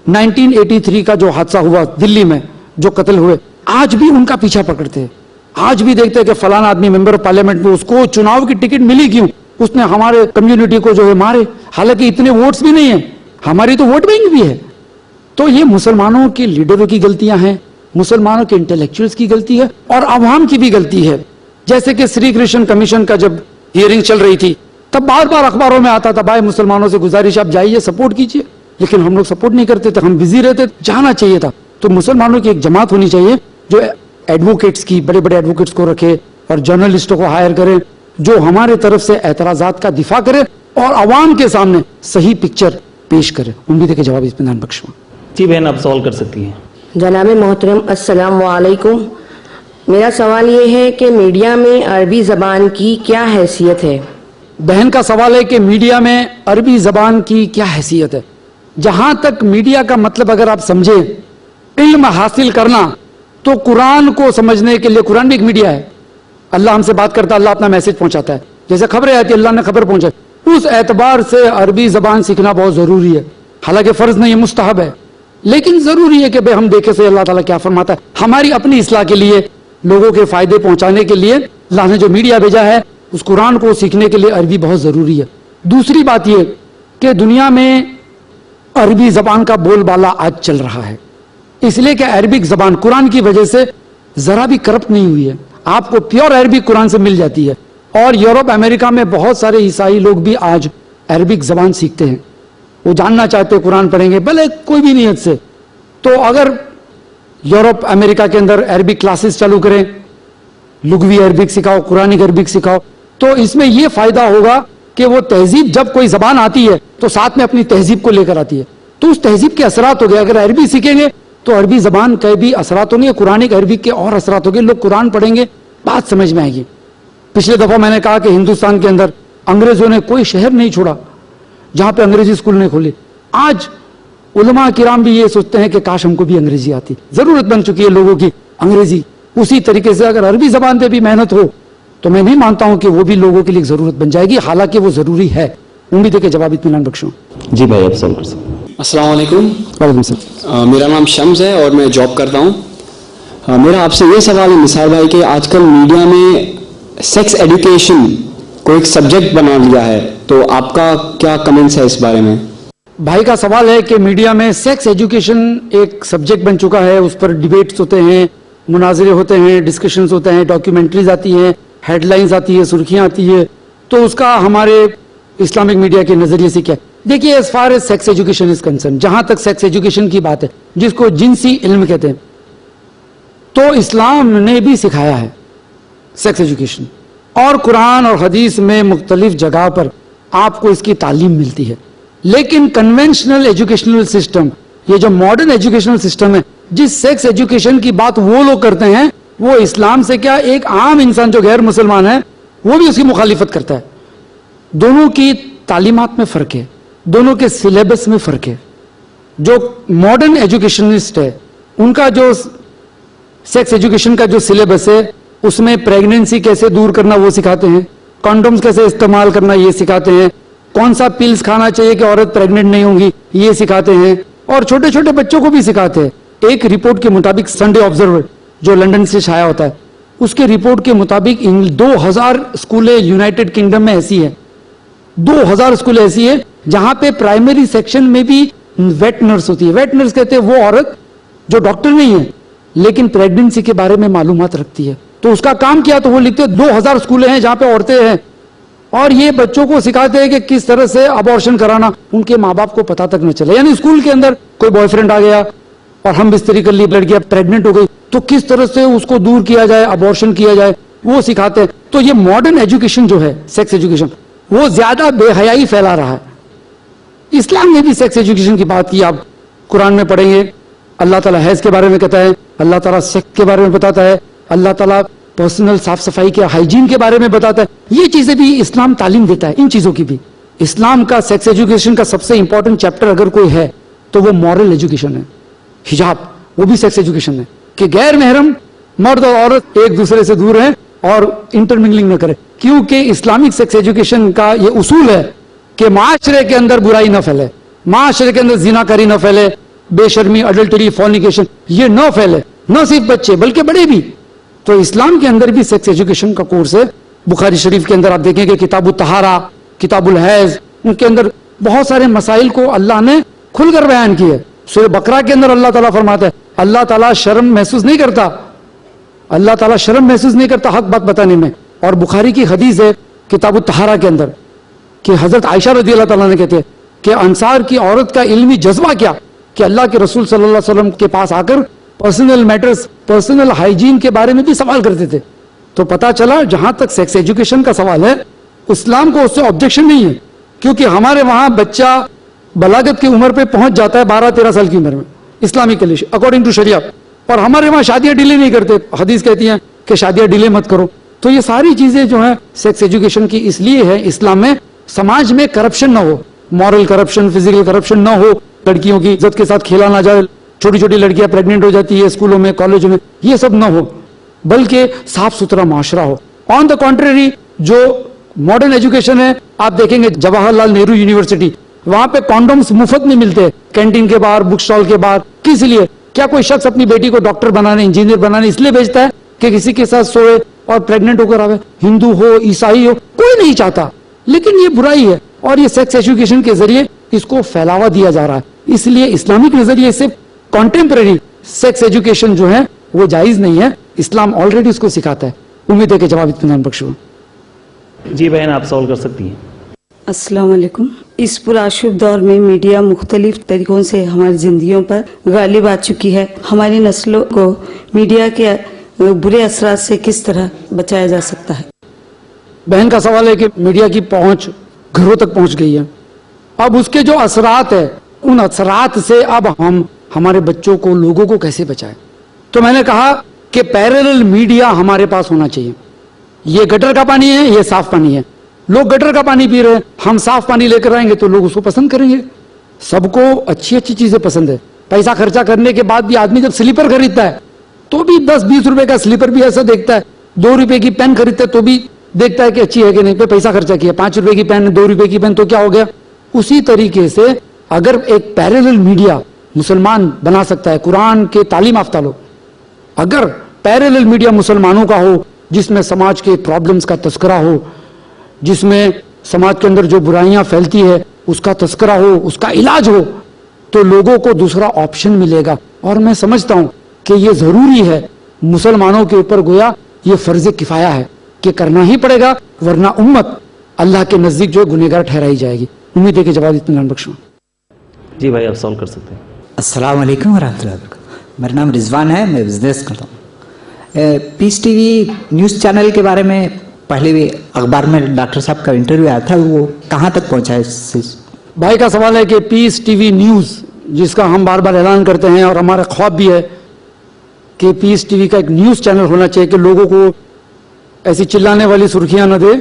1983 کا جو حادثہ ہوا دلی میں, جو قتل ہوئے, آج بھی ان کا پیچھا پکڑتے ہیں. آج بھی دیکھتے ہیں کہ فلانا آدمی ممبر پارلیمنٹ میں, اس کو چناؤ کی ٹکٹ ملی کیوں, اس نے ہمارے کمیونٹی کو جو ہے مارے, حالانکہ اتنے ووٹس بھی نہیں ہیں, ہماری تو ووٹ بینک بھی ہے. تو یہ مسلمانوں کے لیڈروں کی غلطیاں ہیں, مسلمانوں کے انٹلیکچوئلز کی غلطی ہے اور عوام کی بھی غلطی ہے. جیسے کہ سری کرشن کمیشن کا جب ہیئرنگ چل رہی تھی تب بار بار اخباروں میں آتا تھا بھائی مسلمانوں سے گزارش آپ جائیے سپورٹ کیجیے, لیکن ہم لوگ سپورٹ نہیں کرتے تھے, ہم بزی رہتے. جانا چاہیے تھا. تو مسلمانوں کی ایک جماعت ہونی چاہیے جو ایڈوکیٹس کی, بڑے بڑے ایڈوکیٹس کو رکھے اور جرنلسٹوں کو ہائر کرے جو ہمارے طرف سے اعتراضات کا دفاع کرے اور عوام کے سامنے صحیح پکچر پیش کرے. امید ہے کہ جواب اطمینان بخشوں. جی بہن آپ سوال کر سکتی ہیں. جناب محترم السلام علیکم. میرا سوال یہ ہے کہ میڈیا میں عربی زبان کی کیا حیثیت ہے؟ بہن کا سوال ہے کہ میڈیا میں عربی زبان کی کیا حیثیت ہے. جہاں تک میڈیا کا مطلب اگر آپ سمجھیں علم حاصل کرنا, تو قرآن کو سمجھنے کے لیے قرآن بھی ایک میڈیا ہے. اللہ ہم سے بات کرتا ہے, اللہ اپنا میسج پہنچاتا ہے, جیسے خبریں آتی ہیں اللہ نے خبر پہنچائی. اس اعتبار سے عربی زبان سیکھنا بہت ضروری ہے. حالانکہ فرض نہیں, مستحب ہے, لیکن ضروری ہے کہ بھئی ہم دیکھیں سے اللہ تعالیٰ کیا فرماتا ہے. ہماری اپنی اصلاح کے لیے, لوگوں کے فائدے پہنچانے کے لیے اللہ نے جو میڈیا بھیجا ہے اس قرآن کو سیکھنے کے لیے عربی بہت ضروری ہے. دوسری بات یہ کہ دنیا میں عربی زبان کا بول بالا آج چل رہا ہے, اس لیے کہ عربک زبان قرآن کی وجہ سے ذرا بھی کرپٹ نہیں ہوئی ہے. آپ کو پیور عربک قرآن سے مل جاتی ہے. اور یورپ امریکہ میں بہت سارے عیسائی لوگ بھی آج عربک زبان سیکھتے ہیں, وہ جاننا چاہتے قرآن پڑھیں گے بھلے کوئی بھی نیت سے. تو اگر یورپ امریکہ کے اندر عربک کلاسز چالو کریں, لغوی عربک سکھاؤ, قرآنک عربک سکھاؤ, تو اس میں یہ فائدہ ہوگا کہ وہ تہذیب جب کوئی زبان آتی ہے تو ساتھ میں اپنی تہذیب کو لے کر آتی ہے, تو اس تہذیب کے اثرات ہو گئے. اگر عربی سیکھیں گے تو عربی زبان کے بھی اثرات ہوں گے, قرآنک عربک کے اور اثرات ہوں گے. لوگ قرآن پڑھیں گے, بات سمجھ میں آئے گی. پچھلے دفعہ میں نے کہا کہ ہندوستان کے اندر انگریزوں نے کوئی شہر نہیں چھوڑا جہاں پہ انگریزی اسکول نہیں کھولے. آج علماء کرام بھی یہ سوچتے ہیں کہ کاش ہم کو بھی انگریزی آتی. ضرورت بن چکی ہے لوگوں کی انگریزی. اسی طریقے سے اگر عربی زبان پہ بھی محنت ہو تو میں بھی مانتا ہوں کہ وہ بھی لوگوں کے لیے ضرورت بن جائے گی, حالانکہ وہ ضروری ہے. امید ہے کہ جواب اطمینان بخشوں. جی بھائی آپ سوال کر سکتے ہیں. السلام علیکم. وعلیکم السلام. میرا نام شمس ہے اور میں جاب کرتا ہوں. میرا آپ سے یہ سوال ہے نثار بھائی کہ آج کل میڈیا میں سیکس ایڈوکیشن کو ایک سبجیکٹ بنا لیا ہے, تو آپ کا کیا کمنٹس ہے اس بارے میں؟ بھائی کا سوال ہے کہ میڈیا میں سیکس ایجوکیشن ایک سبجیکٹ بن چکا ہے, اس پر ڈیبیٹس ہوتے ہیں, مناظرے ہوتے ہیں, ڈسکشنز ہوتے ہیں, ڈاکیومنٹریز آتی ہیں, ہیڈ لائنز آتی ہے, سرخیاں آتی ہے. تو اس کا ہمارے اسلامک میڈیا کے نظریے سے کیا؟ دیکھیے as far as sex education is concern, جہاں تک سیکس ایجوکیشن کی بات ہے جس کو جنسی علم کہتے ہیں, تو اسلام نے بھی سکھایا ہے سیکس ایجوکیشن, اور قرآن اور حدیث میں مختلف جگہ پر آپ کو اس کی تعلیم ملتی ہے. لیکن کنونشنل ایجوکیشنل سسٹم, یہ جو ماڈرن ایجوکیشنل سسٹم ہے, جس سیکس ایجوکیشن کی بات وہ لوگ کرتے ہیں وہ اسلام سے کیا ایک عام انسان جو غیر مسلمان ہے وہ بھی اس کی مخالفت کرتا ہے. دونوں کی تعلیمات میں فرق ہے, دونوں کے سلیبس میں فرق ہے. جو ماڈرن ایجوکیشنسٹ ہے ان کا جو سیکس ایجوکیشن کا جو سلیبس ہے اس میں پریگننسی کیسے دور کرنا وہ سکھاتے ہیں, کانڈومز کیسے استعمال کرنا یہ سکھاتے ہیں, کون سا پلز کھانا چاہیے کہ عورت پریگننٹ نہیں ہوگی یہ سکھاتے ہیں, اور چھوٹے چھوٹے بچوں کو بھی سکھاتے ہیں. ایک رپورٹ کے مطابق سنڈے آبزرور جو لندن سے شائع ہوتا ہے اس کے رپورٹ کے مطابق 2000 اسکولیں یونائٹڈ کنگڈم میں ایسی ہیں 2000 اسکول ایسی ہے جہاں پہ پرائمری سیکشن میں بھی ویٹ نرس ہوتی ہے. ویٹ نرس کہتے ہیں وہ عورت جو ڈاکٹر نہیں ہے لیکن پریگننسی کے بارے میں معلومات رکھتی ہے. تو اس کا کام کیا, تو وہ لکھتے ہیں 2000 اسکول ہیں جہاں پہ عورتیں ہیں اور یہ بچوں کو سکھاتے ہیں کہ کس طرح سے ابارشن کرانا ان کے ماں باپ کو پتا تک نہ چلے. یعنی اسکول کے اندر کوئی بوائے فرینڈ آ گیا اور ہم بستری کر لی, لڑکیاں پریگننٹ ہو گئی تو کس طرح سے اس کو دور کیا جائے, ابارشن کیا جائے, وہ سکھاتے ہیں. تو یہ ماڈرن ایجوکیشن جو ہے سیکس ایجوکیشن وہ زیادہ بے حیائی پھیلا رہا ہے. اسلام نے بھی سیکس ایجوکیشن کی بات کی. آپ قرآن میں پڑھیں گے اللہ تعالیٰ حیض کے بارے میں کہتا ہے, اللہ تعالیٰ سیکس کے بارے میں بتاتا ہے, اللہ تعالیٰ پرسنل صاف صفائی کے ہائیجین کے بارے میں بتاتا ہے. یہ چیزیں بھی اسلام تعلیم دیتا ہے, ان چیزوں کی بھی. اسلام کا سیکس ایجوکیشن کا سب سے امپورٹنٹ چیپٹر اگر کوئی ہے تو وہ مورل ایجوکیشن ہے. حجاب وہ بھی سیکس ایجوکیشن ہے کہ غیر محرم مرد اور عورت ایک دوسرے سے دور ہیں اور انٹرمنگلنگ نہ کرے, کیونکہ اسلامک سیکس ایجوکیشن کا یہ اصول ہے کہ معاشرے کے اندر برائی نہ پھیلے, معاشرے کے اندر زنا کاری نہ پھیلے, بے شرمی, اڈلٹری, فورنیکیشن یہ نہ پھیلے, نہ صرف بچے بلکہ بڑے بھی. تو اسلام کے اندر بھی سیکس ایجوکیشن کا کورس ہے. بخاری شریف کے اندر آپ دیکھیں کہ کتاب الطہارہ, کتاب الحیض, ان کے اندر بہت سارے مسائل کو اللہ نے کھل کر بیان کیے. سورہ بقرہ کے اندر اللہ تعالیٰ فرماتا ہے اللہ تعالیٰ شرم محسوس نہیں کرتا, اللہ تعالیٰ شرم محسوس نہیں کرتا حق بات بتانے میں. اور بخاری کی حدیث ہے کتاب الطہارہ کے اندر کہ حضرت عائشہ رضی اللہ تعالیٰ نے کہتے ہیں کہ انصار کی عورت کا علمی جذبہ کیا کہ اللہ کے رسول صلی اللہ علیہ وسلم کے پاس آ کر پرسنل میٹرز, پرسنل ہائیجین کے بارے میں بھی سوال کرتے تھے. تو پتا چلا جہاں تک سیکس ایجوکیشن کا سوال ہے اسلام کو اس سے آبجیکشن نہیں ہے, کیونکہ ہمارے وہاں بچہ بلاغت کی عمر پہ پہنچ جاتا ہے 12-13 سال کی عمر میں اسلامک اکارڈنگ ٹو شریعہ, اور ہمارے وہاں شادیاں ڈیلے نہیں کرتے. حدیث کہتی ہیں کہ شادیاں ڈیلے مت کرو. تو یہ ساری چیزیں جو ہیں سیکس ایجوکیشن کی اس لیے ہے اسلام میں سماج میں کرپشن نہ ہو, مورل کرپشن, فزیکل کرپشن نہ ہو, لڑکیوں کی عزت کے ساتھ کھیلا نہ جائے, چھوٹی چھوٹی لڑکیاں پریگننٹ ہو جاتی ہے اسکولوں میں, کالجوں میں, یہ سب نہ ہو, بلکہ صاف ستھرا معاشرہ ہو. آن دا کنٹریری جو ماڈرن ایجوکیشن ہے آپ دیکھیں گے جواہر لال نہرو یونیورسٹی, وہاں پہ کانڈومز مفت میں ملتے ہیں کینٹین کے باہر, بک اسٹال کے باہر. کس لیے؟ کیا کوئی شخص اپنی بیٹی کو ڈاکٹر بنانے, انجینئر بنانے اس لیے بھیجتا ہے کہ کسی کے ساتھ سوئے اور پریگننٹ ہو کر آوے؟ ہندو ہو, عیسائی ہو, کوئی نہیں چاہتا. لیکن یہ برائی ہے اور یہ سیکس ایجوکیشن کے ذریعے اس کو پھیلاوا دیا جا رہا ہے. اس لیے اسلامک نظریے سے کانٹمپرری سیکس ایجوکیشن جو ہے وہ جائز نہیں ہے. اسلام آلریڈی اس کو سکھاتا ہے. امید ہے کہ جواب اطمینان بخش ہوا. جی بہن آپ سوال کر سکتی ہیں. السلام علیکم. اس پرآشوب دور میں میڈیا مختلف طریقوں سے ہماری زندگیوں پر غالب آ چکی ہے. ہماری نسلوں کو میڈیا کے برے اثرات سے کس طرح بچایا جا سکتا ہے؟ بہن کا سوال ہے کہ میڈیا کی پہنچ گھروں تک پہنچ گئی ہے, اب اس کے جو اثرات ہے ان اثرات سے اب ہم ہمارے بچوں کو, لوگوں کو کیسے بچائیں. تو میں نے کہا کہ پیرلل میڈیا ہمارے پاس ہونا چاہیے. یہ گٹر کا پانی ہے, یہ صاف پانی ہے. لوگ گٹر کا پانی پی رہے ہیں, ہم صاف پانی لے کر آئیں گے تو لوگ اس کو پسند کریں گے. سب کو اچھی اچھی چیزیں پسند ہے. پیسہ خرچہ کرنے کے بعد بھی آدمی جب سلیپر خریدتا ہے تو بھی 10-20 روپے کا سلیپر بھی ایسا دیکھتا ہے, 2 روپے کی پین خریدتا ہے تو بھی دیکھتا ہے کہ اچھی ہے کہ نہیں, پہ پیسہ خرچہ کیا, 5 روپے کی پین, 2 روپے کی پین, تو کیا ہو گیا. اسی طریقے سے اگر ایک پیرلل میڈیا مسلمان بنا سکتا ہے, قرآن کے تعلیم یافتہ لوگ, اگر پیرلل میڈیا مسلمانوں کا ہو جس میں سماج کے پرابلمز کا تذکرہ ہو, جس میں سماج کے اندر جو برائیاں پھیلتی ہے اس کا تذکرہ ہو, اس کا علاج ہو, تو لوگوں کو دوسرا آپشن ملے گا. اور میں سمجھتا ہوں کہ یہ ضروری ہے مسلمانوں کے اوپر, گویا یہ فرض کفایہ ہے کہ کرنا ہی پڑے گا, ورنہ امت اللہ کے نزدیک جو گنہگار ٹھہرائی جائے گی. امید ہے کہ جواب اطمینان بخشوں. جی بھائی آپ سوال کر سکتے ہیں. السلام علیکم ورحمۃ اللہ وبرکاتہ. میرا نام رضوان ہے, میں بزنس کرتا ہوں. پیس ٹی وی نیوز چینل کے بارے میں پہلے بھی اخبار میں ڈاکٹر صاحب کا انٹرویو آیا تھا, وہ کہاں تک پہنچا ہے؟ بھائی کا سوال ہے کہ پیس ٹی وی نیوز جس کا ہم بار بار اعلان کرتے ہیں اور ہمارا خواب بھی ہے کہ پیس ٹی وی کا ایک نیوز چینل ہونا چاہیے کہ لوگوں کو ایسی چلانے والی سرخیاں نہ دے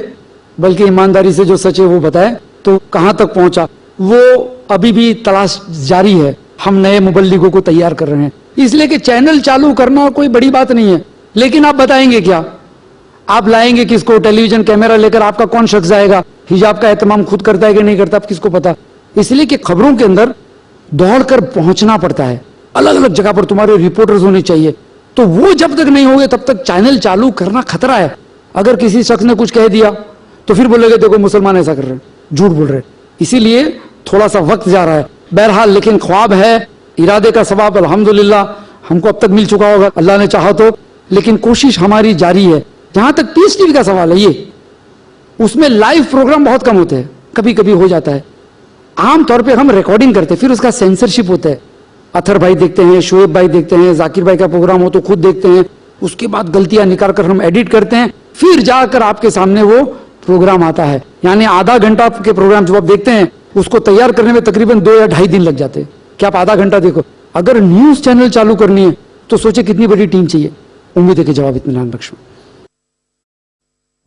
بلکہ ایمانداری سے جو سچ ہے وہ بتائے, تو کہاں تک پہنچا وہ ابھی بھی تلاش جاری ہے. ہم نئے مبلغوں کو تیار کر رہے ہیں, اس لیے کہ چینل چالو کرنا کوئی بڑی بات نہیں ہے, لیکن آپ بتائیں گے کیا, آپ لائیں گے کس کو, ٹیلی ویژن کیمرہ لے کر آپ کا کون شخص آئے گا, حجاب کا اہتمام خود کرتا ہے کہ نہیں کرتا, آپ کس کو پتا. اس لیے کہ خبروں کے اندر دوڑ کر پہنچنا پڑتا ہے, الگ الگ جگہ پر تمہارے رپورٹرز ہونے چاہیے, تو وہ جب تک نہیں ہوگے تب تک چینل چالو کرنا خطرہ ہے. اگر کسی شخص نے کچھ کہہ دیا تو پھر بولے گا دیکھو مسلمان ایسا کر رہے ہیں, جھوٹ بول رہے. اسی لیے تھوڑا سا وقت جا رہا ہے. بہرحال لیکن خواب ہے, ارادے کا ثواب الحمدللہ ہم کو اب تک مل چکا ہوگا اللہ نے چاہا تو, لیکن کوشش ہماری جاری ہے. جہاں تک پیس ٹی وی کا سوال ہے, یہ اس میں لائیو پروگرام بہت کم ہوتے ہیں, کبھی کبھی ہو جاتا ہے. عام طور پہ ہم ریکارڈنگ کرتے ہیں, پھر اس کا سینسرشپ ہوتا ہے. اطہر بھائی دیکھتے ہیں, شعیب بھائی دیکھتے ہیں, ذاکر بھائی کا پروگرام ہو تو خود دیکھتے ہیں, اس کے بعد غلطیاں نکال کر ہم ایڈٹ کرتے ہیں, پھر جا کر آپ کے سامنے وہ پروگرام آتا ہے. یعنی آدھا گھنٹہ کے پروگرام جو آپ دیکھتے ہیں اس کو تیار کرنے میں تقریباً 2 یا 2.5 دن لگ جاتے ہیں کہ آپ آدھا گھنٹہ دیکھو. اگر نیوز چینل چالو کرنی ہے تو سوچے کتنی بڑی ٹیم چاہیے. امید ہے کہ جواب اطمینان بخشوں.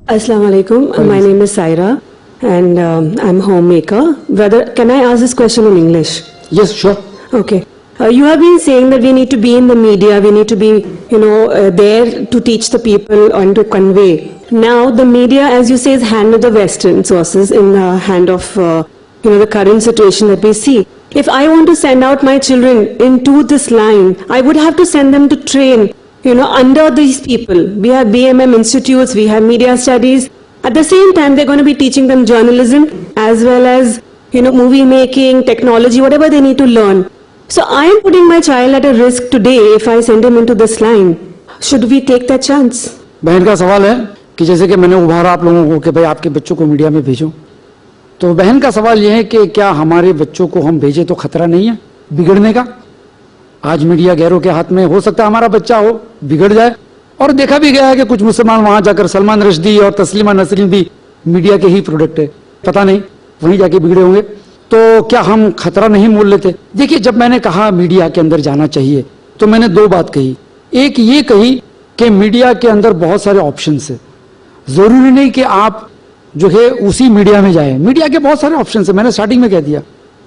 Assalamu alaikum. My name is Saira and I'm homemaker. Brother, can I ask this question in English? Yes, sure. Okay. You have been saying that we need to be in the media, we need to be, there to teach the people and to convey. Now, the media, as you say, is hand of the Western sources in the hand of, the current situation that we see. If I want to send out my children into this line, I would have to send them to train, under these people. We have BMM institutes, we have media studies. At the same time, they're going to be teaching them journalism as well as, movie making, technology, whatever they need to learn. So I am putting my child at a risk today if I send him into this line. Should we take that chance? بہن کا سوال ہے کہ جیسے کہ میں نے ابھارا آپ لوگوں کو کہ بھائی آپ کے بچوں کو میڈیا میں بھیجو, تو بہن کا سوال یہ ہے کہ کیا ہمارے بچوں کو ہم بھیجے تو خطرہ نہیں ہے بگڑنے کا؟ آج میڈیا غیروں کے ہاتھ میں, ہو سکتا ہے ہمارا بچہ ہو بگڑ جائے. اور دیکھا بھی گیا ہے کہ کچھ مسلمان وہاں جا کر سلمان رشدی اور تسلیمہ نسرین بھی میڈیا کے ہی پروڈکٹ ہے, پتہ نہیں وہیں جا کے بگڑے ہوں گے. تو کیا ہم خطرہ نہیں مول لیتے؟ دیکھیے, جب میں نے کہا میڈیا کے اندر جانا چاہیے تو میں نے 2 بات کہی. ایک یہ کہی کہ میڈیا کے اندر بہت سارے آپشنس ہیں, ضروری نہیں کہ آپ جو ہے اسی میڈیا میں جائیں. میڈیا کے بہت سارے آپشنس ہیں, میں نے سٹارٹنگ میں کہہ دیا.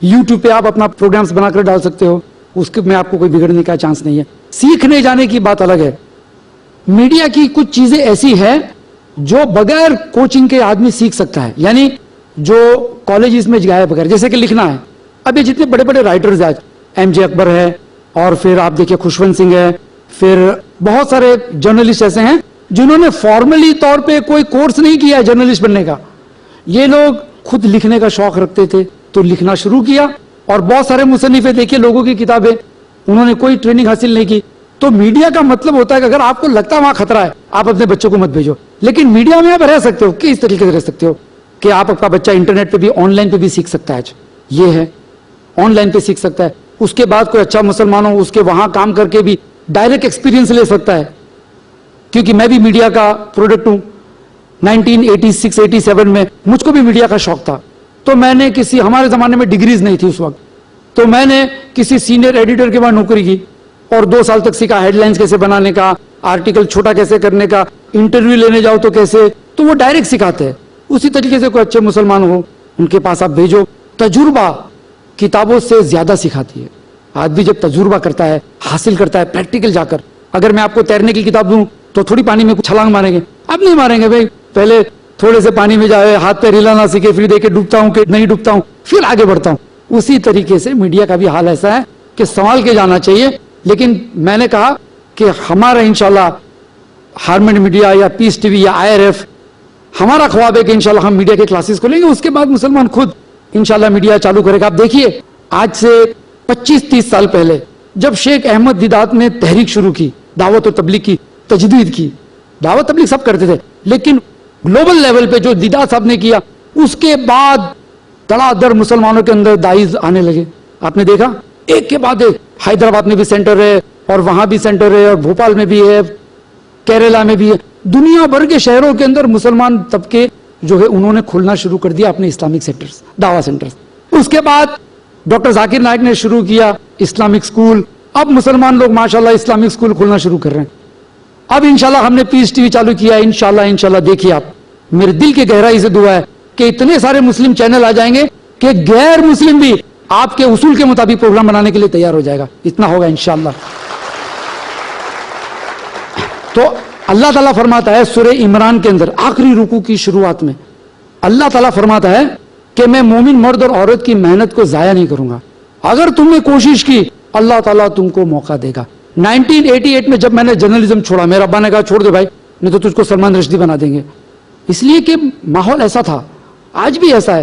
یوٹیوب پہ آپ اپنا پروگرامز بنا کر ڈال سکتے ہو, اس میں آپ کو کوئی بگڑنے کا چانس نہیں ہے. سیکھنے جانے کی بات الگ ہے. میڈیا کی کچھ چیزیں ایسی ہیں جو بغیر کوچنگ کے آدمی سیکھ سکتا ہے, یعنی جو کالجز میں گئے بغیر, جیسے کہ لکھنا ہے. اب یہ جتنے بڑے بڑے رائٹرز ہیں, ایم جے اکبر ہے, اور پھر آپ دیکھیں خوشونت سنگھ ہے, پھر بہت سارے جرنلسٹ ایسے ہیں جنہوں نے فارملی طور پہ کوئی کورس نہیں کیا ہے جرنلسٹ بننے کا. یہ لوگ خود لکھنے کا شوق رکھتے تھے تو لکھنا شروع کیا, اور بہت سارے مصنفیں دیکھیے لوگوں کی کتابیں, انہوں نے کوئی ٹریننگ حاصل نہیں کی. تو میڈیا کا مطلب ہوتا ہے کہ اگر آپ کو لگتا ہے وہاں خطرہ ہے, آپ اپنے بچوں کو مت بھیجو. لیکن میڈیا میں آپ رہ سکتے ہو, کس طریقے سے رہ سکتے ہو کہ آپ کا بچہ انٹرنیٹ پہ بھی, آن لائن پہ بھی سیکھ سکتا ہے. آج یہ ہے آن لائن پہ سیکھ سکتا ہے. اس کے بعد کوئی اچھا مسلمان ہو, اس کے وہاں کام کر کے بھی ڈائریکٹ ایکسپیرینس لے سکتا ہے. کیونکہ میں بھی میڈیا کا پروڈکٹ ہوں. 1986-87 میں مجھ کو بھی میڈیا کا شوق تھا, تو میں نے ہمارے زمانے میں ڈگریز نہیں تھی اس وقت, تو میں نے کسی سینئر ایڈیٹر کے بعد نوکری کی اور 2 سال تک سیکھا ہیڈ لائنز کیسے بنانے کا, آرٹیکل چھوٹا کیسے کرنے کا, انٹرویو لینے جاؤ تو کیسے, تو وہ ڈائریکٹ سکھاتے ہیں. اسی طریقے سے کوئی اچھے مسلمان ہو, ان کے پاس آپ بھیجو. تجربہ کتابوں سے زیادہ سکھاتی ہے. آدمی جب تجربہ کرتا ہے, حاصل کرتا ہے پریکٹیکل جا کر. اگر میں آپ کو تیرنے کی کتاب دوں تو تھوڑی پانی میں چھلانگ ماریں گے, اب نہیں ماریں گے بھائی, پہلے تھوڑے سے پانی میں جائے, ہاتھ پہ ہلانا سیکھے, پھر دیکھے ڈوبتا ہوں کہ نہیں ڈوبتا ہوں, پھر آگے بڑھتا ہوں. اسی طریقے سے میڈیا کا بھی حال ایسا ہے کہ سنبھال کے جانا چاہیے. لیکن میں نے کہا کہ ہمارا انشاءاللہ ہارمن میڈیا یا پیس ٹی وی یا IRF, ہمارا خواب ہے کہ انشاءاللہ ہم میڈیا کے کلاسز کھولیں گے, اس کے بعد مسلمان خود انشاءاللہ میڈیا چالو کرے گا. آپ دیکھیے, آج سے 25-30 سال پہلے جب شیخ احمد دیدات نے تحریک شروع کی, دعوت و تبلیغ کی, تجدید کی, دعوت تبلیغ سب کرتے تھے, لیکن گلوبل لیول پہ جو دیدات صاحب نے کیا, اس کے بعد دڑا در مسلمانوں کے اندر داعیز آنے لگے. آپ نے دیکھا ایک کے بعد ایک, حیدرآباد میں بھی سینٹر ہے, اور وہاں بھی سینٹر ہے, اور بھوپال میں بھی ہے, کیرلا میں بھی ہے. دنیا بھر کے شہروں کے اندر مسلمان طبقے جو ہے انہوں نے کھولنا شروع کر دیا اپنے اسلامک سینٹرز, دعویٰ سینٹرز. اس کے بعد ڈاکٹر ذاکر نائک نے شروع کیا اسلامک اسکول. اب مسلمان لوگ ماشاءاللہ اسلامک اسکول کھولنا شروع کر رہے ہیں. اب انشاءاللہ ہم نے پیس ٹی وی چالو کیا ہے. انشاءاللہ دیکھیے آپ, میرے دل کے گہرائی سے دعا ہے کہ اتنے سارے مسلم چینل آ جائیں گے کہ غیر مسلم بھی آپ کے اصول کے مطابق پروگرام بنانے کے لیے تیار ہو جائے گا. اتنا ہوگا انشاءاللہ. تو اللہ تعالیٰ فرماتا ہے سورہ عمران کے اندر آخری رکوع کی شروعات میں, اللہ تعالیٰ فرماتا ہے کہ میں مومن مرد اور عورت کی محنت کو ضائع نہیں کروں گا. اگر تم نے کوشش کی اللہ تعالیٰ تم کو موقع دے گا. 1988 میں جب میں نے جرنلزم چھوڑا, میرے ابا نے کہا چھوڑ دے بھائی, نہیں تو تجھ کو سلمان رشدی بنا دیں گے. اس لیے کہ ماحول ایسا تھا, آج بھی ایسا ہے.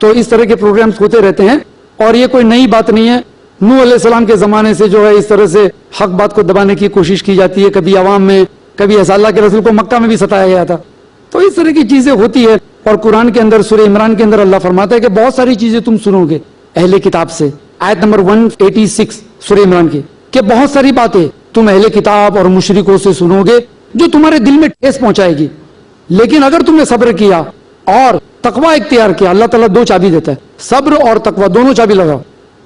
تو اس طرح کے پروگرامز ہوتے رہتے ہیں اور یہ کوئی نئی بات نہیں ہے. نوح علیہ السلام کے زمانے سے جو ہے اس طرح سے حق بات کو دبانے کی کوشش کی جاتی ہے, کبھی عوام میں, کبھی ایسا اللہ کے رسول کو مکہ میں بھی ستایا گیا تھا. تو اس طرح کی چیزیں ہوتی ہے. اور قرآن کے اندر سورہ عمران کے اندر اللہ فرماتا ہے کہ بہت ساری چیزیں تم سنو گے اہل کتاب سے, آیت نمبر 186 سورہ عمران کی, کہ بہت ساری باتیں تم اہل کتاب اور مشرکوں سے سنو گے جو تمہارے دل میں ٹھیس پہنچائے گی, لیکن اگر تم نے صبر کیا اور تقوی اختیار کیا, اللہ تعالیٰ 2 چابی دیتا ہے, صبر اور تقوی دونوں چابی لگاؤ,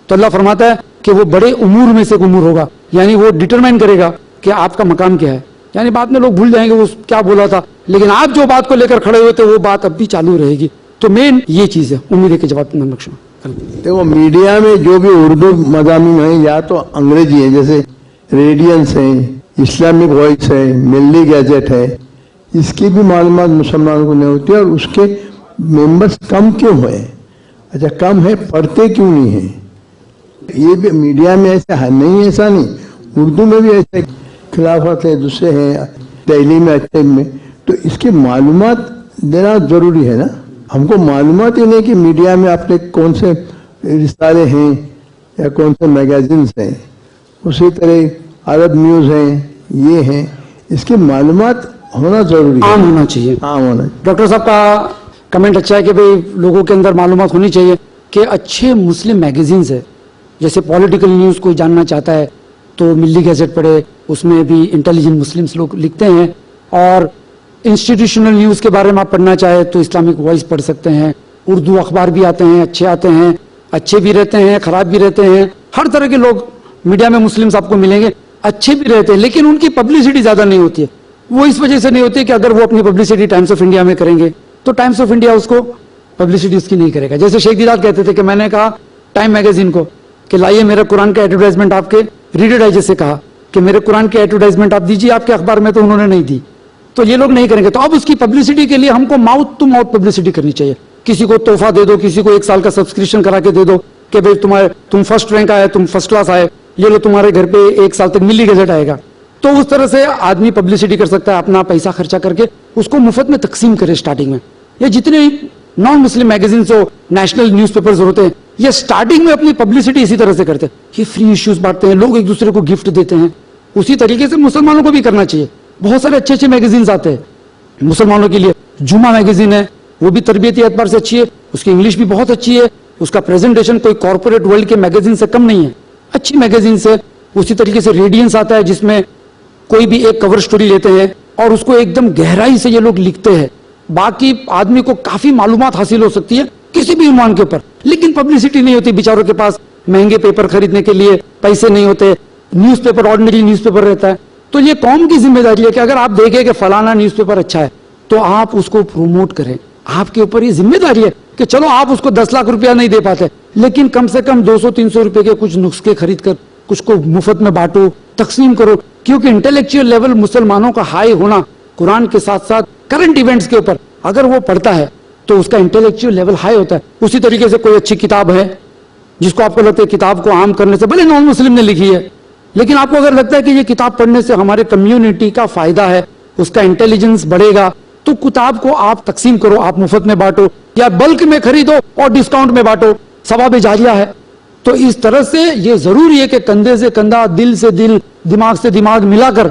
تو اللہ فرماتا ہے کہ وہ بڑے امور میں سے ایک امور ہوگا, یعنی وہ ڈٹرمائن کرے گا کہ آپ کا مقام کیا ہے. یعنی بعد میں لوگ بھول جائیں گے وہ کیا بولا تھا, لیکن آپ جو بات کو لے کر کھڑے ہوئے تھے وہ بات اب بھی چالو رہے گی. تو مین یہ چیز ہے. امید ہے کہ جواب میں بخشوں. دیکھو میڈیا میں جو بھی اردو مضامین ہیں یا تو انگریزی ہیں, جیسے ریڈینس ہیں, اسلامک وائس ہے, ملی گیزٹ ہے, اس کی بھی معلومات مسلمانوں کو نہیں ہوتی, اور اس کے ممبرس کم کیوں ہیں؟ اچھا کم ہے, پڑھتے کیوں نہیں ہیں؟ یہ بھی میڈیا میں ایسا نہیں, ایسا نہیں, اردو میں بھی ایسا خلافت ہے, دوسرے ہیں, دہلی میں اچھے میں, تو اس کی معلومات دینا ضروری ہے نا. ہم کو معلومات ہی نہیں کہ میڈیا میں آپ نے کون سے رسالے ہیں یا کون سے میگزینس ہیں, اسی طرح عرب نیوز ہیں, یہ ہیں, اس کی معلومات ہونا ضروری ہے, عام ہونا چاہیے, عام ہونا. ڈاکٹر صاحب کا کمنٹ اچھا ہے کہ بھئی لوگوں کے اندر معلومات ہونی چاہیے کہ اچھے مسلم میگزینز ہیں, جیسے پولیٹیکل نیوز کوئی جاننا چاہتا ہے تو ملی گیزٹ پڑھے, اس میں بھی انٹیلیجنٹ مسلمس لوگ لکھتے ہیں, اور انسٹیٹیوشنل نیوز کے بارے میں آپ پڑھنا چاہے تو اسلامک وائس پڑھ سکتے ہیں. اردو اخبار بھی آتے ہیں, اچھے بھی رہتے ہیں, خراب بھی رہتے ہیں, ہر طرح کے لوگ میڈیا میں مسلمس آپ کو ملیں گے, اچھے بھی رہتے ہیں, لیکن ان کی پبلسٹی زیادہ نہیں ہوتی ہے. وہ اس وجہ سے نہیں ہوتی کہ اگر وہ اپنی پبلسٹی ٹائمز آف انڈیا میں کریں گے تو ٹائمز آف انڈیا اس کو پبلسٹی اس کی نہیں کرے گا. جیسے شیخ دیدار کہتے تھے کہ میں نے کہا ٹائم میگزین کو کہ لائیے میرا قرآن کا ایڈورٹائزمنٹ آپ کے ریڈر ڈائجسٹ سے کہا کہ میرے قرآن کے ایڈورٹائزمنٹ آپ دیجیے آپ کے اخبار میں, تو انہوں نے نہیں دی, تو یہ لوگ نہیں کریں گے. تو اب اس کی پبلسٹی کے لیے ہم کو ماؤتھ ٹو ماؤتھ پبلسٹی کرنی چاہیے. کسی کو تحفہ دے دو, کسی کو 1 سال کا سبسکرپشن کرا کے دے دو کہ بھائی تم فرسٹ رینک آئے, تم فرسٹ کلاس آئے, یہ لو تمہارے گھر پہ 1 سال تک ملی گیزٹ آئے گا. تو اس طرح سے آدمی پبلسٹی کر سکتا ہے, اپنا پیسہ خرچہ کر کے اس کو مفت میں تقسیم کرے. اسٹارٹنگ میں یہ جتنے نان مسلم میگزینس ہو, نیشنل نیوز پیپرز ہوتے ہیں, یہ اسٹارٹنگ میں اپنی پبلسٹی اسی طرح سے کرتے ہیں, یہ فری ایشوز بانٹتے ہیں, لوگ ایک دوسرے کو گفٹ دیتے ہیں. اسی طریقے سے مسلمانوں کو بھی کرنا چاہیے. بہت سارے اچھے میگزینس آتے ہیں مسلمانوں کے لیے. جمعہ میگزین ہے, وہ بھی تربیتی اعتبار سے اچھی ہے, اس کی انگلش بھی بہت اچھی ہے, اس کا پریزنٹیشن کوئی کارپوریٹ ورلڈ کے میگزین سے کم نہیں ہے, اچھی میگزین سے. اسی طریقے سے ریڈینس آتا ہے جس میں کوئی بھی ایک کور سٹوری لیتے ہیں اور اس کو ایک دم گہرائی سے یہ لوگ لکھتے ہیں. باقی آدمی کو کافی معلومات حاصل ہو سکتی ہے کسی بھی عنوان کے اوپر, لیکن پبلسٹی نہیں ہوتی. بیچاروں کے پاس مہنگے پیپر خریدنے کے لیے پیسے نہیں ہوتے, news paper ordinary news paper رہتا ہے. تو یہ قوم کی ذمہ داری ہے کہ اگر آپ دیکھیں کہ فلانا نیوز پیپر اچھا ہے تو آپ اس کو پروموٹ کریں. آپ کے اوپر یہ ذمہ داری ہے کہ چلو آپ اس کو 10 لاکھ روپیہ نہیں دے پاتے, لیکن کم سے کم 200-300 روپے کے کچھ نسخے خرید کر کچھ کو مفت میں بانٹو, تقسیم کرو. کیونکہ انٹلیکچوئل لیول مسلمانوں کا ہائی ہونا قرآن کے ساتھ ساتھ کرنٹ ایونٹس کے اوپر اگر وہ پڑھتا ہے تو اس کا انٹلیکچوئل لیول ہائی ہوتا ہے. اسی طریقے سے کوئی اچھی کتاب ہے جس کو آپ کو لگتا ہے کتاب کو عام کرنے سے, بھلے نان مسلم نے لکھی ہے, لیکن آپ کو اگر لگتا ہے کہ یہ کتاب پڑھنے سے ہمارے کمیونٹی کا فائدہ ہے, اس کا انٹیلیجنس بڑھے گا, تو کتاب کو آپ تقسیم کرو, آپ مفت میں بانٹو یا بلک میں خریدو اور ڈسکاؤنٹ میں بانٹو, ثواب جاریہ ہے. تو اس طرح سے یہ ضروری ہے کہ کندھے سے کندھا, دل سے دل, دماغ سے دماغ ملا کر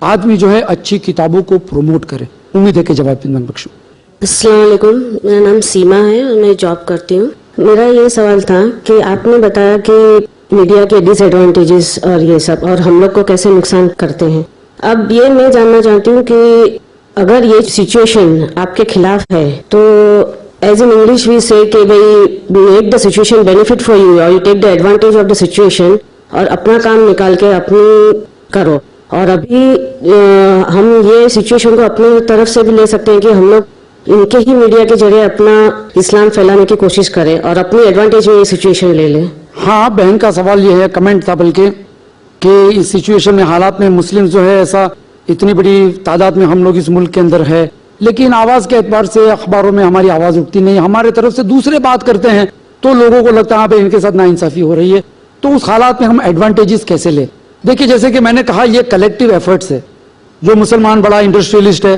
آدمی جو ہے اچھی کتابوں کو پروموٹ کرے. امید ہے کہ جواب میں بخشوں. السلام علیکم, میرا نام سیما ہے اور میں جاب کرتی ہوں. میرا یہ سوال تھا کہ آپ نے بتایا کہ میڈیا کے ڈس ایڈوانٹیجز اور یہ سب, اور ہم لوگ کو کیسے نقصان کرتے ہیں. اب یہ میں جاننا چاہتی ہوں کہ اگر یہ سچویشن آپ کے خلاف ہے تو as in English we say کہ بھائی make the situation benefit for you اور you take the advantage of the situation اور اپنا کام نکال کے اپنی کرو. اور ابھی ہم یہ سچویشن کو اپنے طرف سے بھی لے سکتے ہیں کہ ہم لوگ ان کے ہی میڈیا کے ذریعے اپنا اسلام پھیلانے کی کوشش کریں اور اپنی ایڈوانٹیج میں یہ سچویشن لے لیں. ہاں, بہن کا سوال یہ ہے, کمنٹ تھا بلکہ, کہ اس سچویشن میں حالات میں مسلم جو ہے ایسا اتنی بڑی تعداد میں ہم لوگ اس ملک کے اندر ہے, لیکن آواز کے اعتبار سے اخباروں میں ہماری آواز اٹھتی نہیں, ہمارے طرف سے دوسرے بات کرتے ہیں تو لوگوں کو لگتا ہے ہاں بھائی ان کے ساتھ ناانصافی ہو رہی ہے. تو اس حالات میں ہم ایڈوانٹیجز کیسے لیں؟ دیکھیے, جیسے کہ میں نے کہا یہ کلیکٹیو ایفرٹس ہے. جو مسلمان بڑا انڈسٹریلسٹ ہے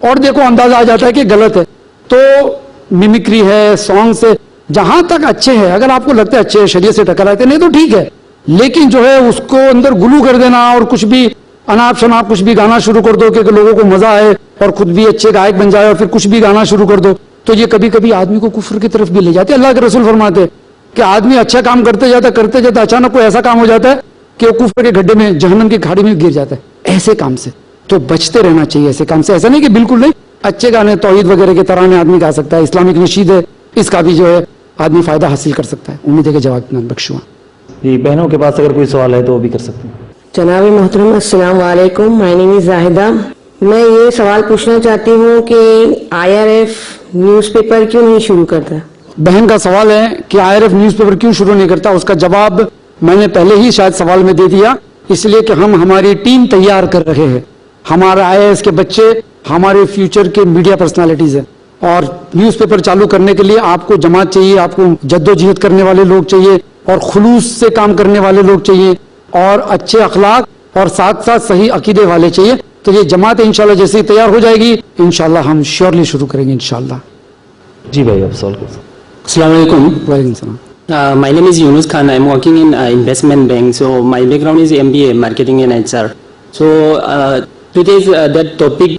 اور دیکھو اندازہ آ جاتا ہے کہ غلط ہے. تو ممکری ہے, سانگ سے جہاں تک اچھے ہیں, اگر آپ کو لگتا ہے اچھے شریعت سے ٹکراتے نہیں تو ٹھیک ہے, لیکن جو ہے اس کو اندر گلو کر دینا اور کچھ بھی اناپ شناپ کچھ بھی گانا شروع کر دو کہ لوگوں کو مزہ آئے اور خود بھی اچھے گائک بن جائے اور پھر کچھ بھی گانا شروع کر دو, تو یہ کبھی کبھی آدمی کو کفر کی طرف بھی لے جاتے. اللہ کے رسول فرماتے کہ آدمی اچھا کام کرتے جاتا اچانک کوئی ایسا کام ہو جاتا ہے کہ وہ کفر کے گڈھے میں, جہنم کی کھاڑی میں گر جاتا ہے. ایسے کام سے تو بچتے رہنا چاہیے. ایسے کام سے ایسا نہیں کہ بالکل نہیں, اچھے گانے توحید وغیرہ کے ترانے آدمی گا سکتا ہے, اسلامک نشید ہے, اس کا بھی جو ہے آدمی فائدہ حاصل کر سکتا ہے. امید ہے کہ جواب بخشوں. جی بہنوں کے پاس اگر کوئی سوال ہے تو وہ بھی کر سکتے ہیں. جناب محترم السلام علیکم, مائی نیم از زاہدہ. میں یہ سوال پوچھنا چاہتی ہوں کہ IRF نیوز پیپر کیوں نہیں شروع کرتا؟ بہن کا سوال ہے کہ IRF نیوز پیپر کیوں شروع نہیں کرتا. اس کا جواب میں نے پہلے ہی شاید سوال میں دے دیا, اس لیے کہ ہم ہماری ٹیم تیار کر رہے ہیں. ہمارے IAS کے بچے ہمارے فیوچر کے میڈیا پرسنالٹیز ہیں, اور نیوز پیپر چالو کرنے کے لیے آپ کو جماعت چاہیے, آپ کو جد و جہد کرنے والے لوگ چاہیے, اور خلوص سے کام کرنے والے لوگ چاہیے, اور اچھے اخلاق اور ساتھ ساتھ صحیح عقیدے والے چاہیے. تو یہ جماعت انشاءاللہ جیسے تیار ہو جائے گی انشاءاللہ ہم شیورلی شروع کریں گے انشاءاللہ. جی بھائی آپ سوال کر سکتے. السلام علیکم. وعلیکم السلام. My name is Yunus Khan. I'm working in investment bank. So my background is MBA, marketing and HR. So today's that topic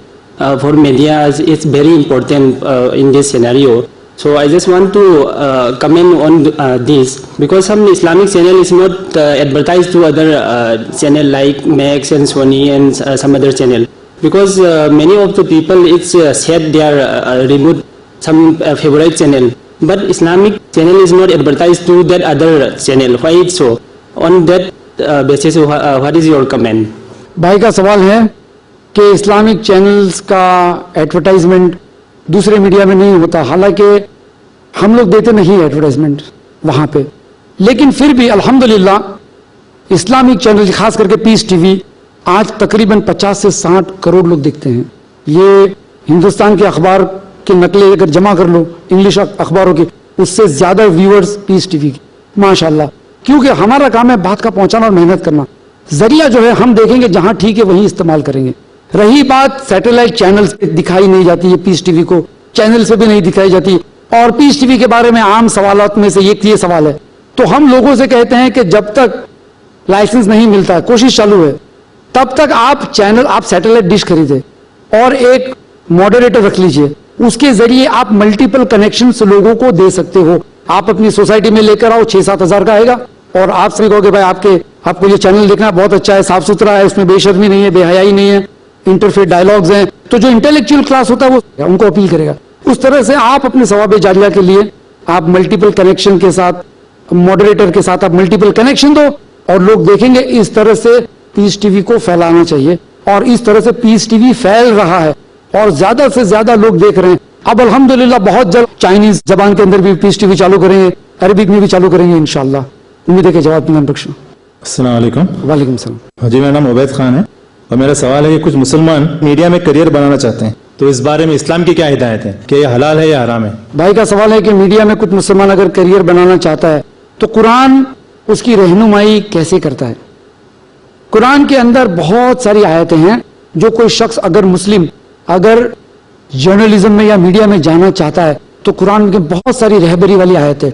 for media is very important in this scenario. So I just want to comment on this because some Islamic channel is not advertised to other channel like Max and Sony and some other channel because many of the people it's said they are removed some favorite channel. But Islamic channel is not advertised to that other channel. Why it's so? On that basis, what is your comment? بھائی کا سوال ہے کہ اسلامک چینلز کا ایڈورٹائزمنٹ دوسرے میڈیا میں نہیں ہوتا, حالانکہ ہم لوگ دیتے نہیں ایڈورٹائزمنٹ وہاں پہ, لیکن پھر بھی الحمدللہ اسلامک چینل خاص کر کے پیس ٹی وی آج تقریباً 50 سے 60 کروڑ لوگ دیکھتے ہیں. یہ ہندوستان کے اخبار کی نقلیں اگر جمع کر لو انگلش اخباروں کی, اس سے زیادہ ویورز پیس ٹی وی کی ماشاءاللہ, کیونکہ ہمارا کام ہے بات کا پہنچانا اور محنت کرنا. ذریعہ جو ہے ہم دیکھیں گے جہاں ٹھیک ہے وہیں استعمال کریں گے. رہی بات سیٹلائٹ چینل پہ دکھائی نہیں جاتی ہے, پیس ٹی وی کو چینل سے بھی نہیں دکھائی جاتی, اور پیس ٹی وی کے بارے میں عام سوالات میں سے یہ سوال ہے. تو ہم لوگوں سے کہتے ہیں کہ جب تک لائسنس نہیں ملتا, کوشش چالو ہے, تب تک آپ چینل آپ سیٹلائٹ ڈش خریدے اور ایک ماڈریٹر رکھ لیجئے, اس کے ذریعے آپ ملٹیپل کنیکشنز لوگوں کو دے سکتے ہو. آپ اپنی سوسائٹی میں لے کر آؤ, 6-7 ہزار کا آئے گا, اور آپ سے کہو کہ بھائی آپ کو یہ چینل دیکھنا بہت اچھا ہے, صاف ستھرا ہے, اس میں بے شرمی نہیں ہے, بے حیائی نہیں ہے, انٹرفیئر ڈائلاگز ہیں, تو جو انٹلیکچوئل کلاس ہوتا ہے وہ ان کو اپیل کرے گا. اس طرح سے آپ اپنے ثواب جاریہ کے لیے آپ ملٹیپل کنیکشن کے ساتھ, ماڈریٹر کے ساتھ آپ ملٹیپل کنیکشن دو, اور لوگ دیکھیں گے. اس طرح سے پیس ٹی وی کو پھیلانا چاہیے, اور اس طرح سے پیس ٹی وی پھیل رہا ہے اور زیادہ سے زیادہ لوگ دیکھ رہے ہیں. اب الحمدللہ بہت جلد چائنیز زبان کے اندر بھی پیس ٹی وی چالو کریں گے, عربک میں بھی چالو کریں گے انشاءاللہ. امید ہے کہ جواب میں بخشوں. السلام علیکم. وعلیکم السلام. جی میرا نام عبید خان ہے, اور میرا سوال ہے کہ کچھ مسلمان میڈیا میں کریئر بنانا چاہتے ہیں, تو اس بارے میں اسلام کی کیا ہدایت ہے کہ یہ حلال ہے یا حرام ہے؟ بھائی کا سوال ہے کہ میڈیا میں کچھ مسلمان اگر کریئر بنانا چاہتا ہے تو قرآن اس کی رہنمائی کیسے کرتا ہے؟ قرآن کے اندر بہت ساری آیتیں ہیں جو کوئی شخص اگر مسلم اگر جرنلزم میں یا میڈیا میں جانا چاہتا ہے تو قرآن کے بہت ساری رہبری والی آیتیں.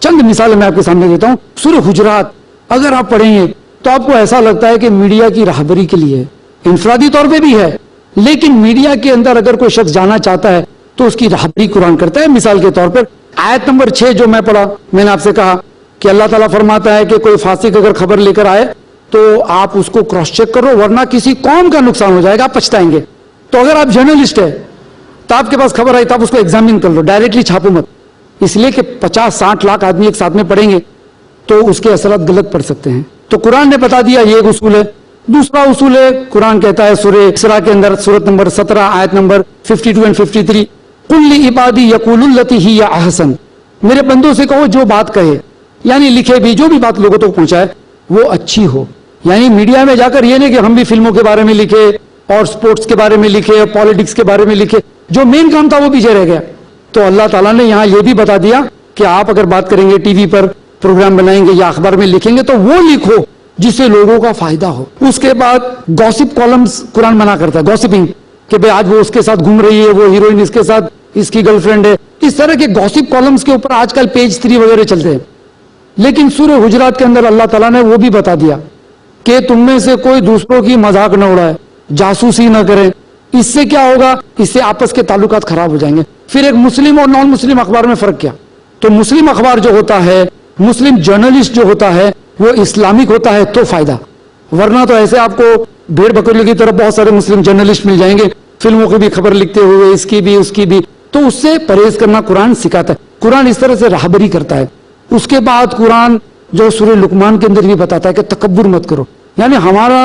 چند مثالیں میں آپ کے سامنے دیتا ہوں. سورہ حجرات اگر آپ پڑھیں گے تو آپ کو ایسا لگتا ہے کہ میڈیا کی رہبری کے لیے انفرادی طور پہ بھی ہے, لیکن میڈیا کے اندر اگر کوئی شخص جانا چاہتا ہے تو اس کی رہبری قرآن کرتا ہے. مثال کے طور پر آیت نمبر 6 جو میں پڑھا, میں نے آپ سے کہا کہ اللہ تعالیٰ فرماتا ہے کہ کوئی فاسق اگر خبر لے کر آئے تو آپ اس کو کراس چیک کرو, ورنہ کسی قوم کا نقصان ہو جائے گا, آپ پچھتائیں گے. تو اگر آپ جرنلسٹ ہے تو آپ کے پاس خبر آئی تو آپ اس کو ایگزامن کر لو, ڈائریکٹلی چھاپو مت, اس لیے کہ 50-60 لاکھ آدمی ایک ساتھ میں پڑھیں گے تو اس کے اثرات غلط پڑ سکتے ہیں. تو قرآن نے بتا دیا یہ ایک اصول ہے. دوسرا اصول ہے, قرآن کہتا ہے سورہ اسراء کے اندر سورت نمبر 17 آیت نمبر 52 and 53, قل لعبادی یقولوا التی ہی احسن, میرے بندوں سے کہو جو بات کہے, یعنی لکھے بھی جو بھی بات لوگوں تک پہنچائے وہ اچھی ہو. یعنی میڈیا میں جا کر یہ نہیں کہ ہم بھی فلموں کے بارے میں لکھے اور سپورٹس کے بارے میں لکھے اور پالیٹکس کے بارے میں لکھے, جو مین کام تھا وہ پیچھے رہ گیا. تو اللہ تعالیٰ نے یہاں یہ بھی بتا دیا کہ آپ اگر بات کریں گے, ٹی وی پر پروگرام بنائیں گے یا اخبار میں لکھیں گے تو وہ لکھو جس سے لوگوں کا فائدہ ہو. اس کے بعد گوسپ کالمز قرآن منع کرتا ہے, گوسپنگ کہ بھئی آج وہ اس کے ساتھ گھوم رہی ہے, وہ ہیروئن اس کے ساتھ, اس کی گرل فرینڈ ہے. اس طرح کے گوسپ کالمز کے اوپر آج کل پیج 3 وغیرہ چلتے ہیں. لیکن سورہ حجرات کے اندر اللہ تعالیٰ نے وہ بھی بتا دیا کہ تم میں سے کوئی دوسروں کی مذاق نہ اڑائے, جاسوسی نہ کرے. اس سے کیا ہوگا؟ اس سے آپس کے تعلقات خراب ہو جائیں گے. پھر ایک مسلم اور نان مسلم اخبار میں فرق کیا؟ تو مسلم اخبار جو ہوتا ہے, مسلم جرنلسٹ جو ہوتا ہے, وہ اسلامک ہوتا ہے تو فائدہ, ورنہ تو ایسے آپ کو بھیڑ بکریوں کی طرف بہت سارے مسلم جرنلسٹ مل جائیں گے, فلموں کی بھی خبر لکھتے ہوئے, اس کی بھی اس کی بھی. تو اس سے پرہیز کرنا قرآن سکھاتا ہے. قرآن اس طرح سے راہبری کرتا ہے. اس کے بعد قرآن جو سورہ لقمان کے اندر بھی بتاتا ہے کہ تکبر مت کرو. یعنی ہمارا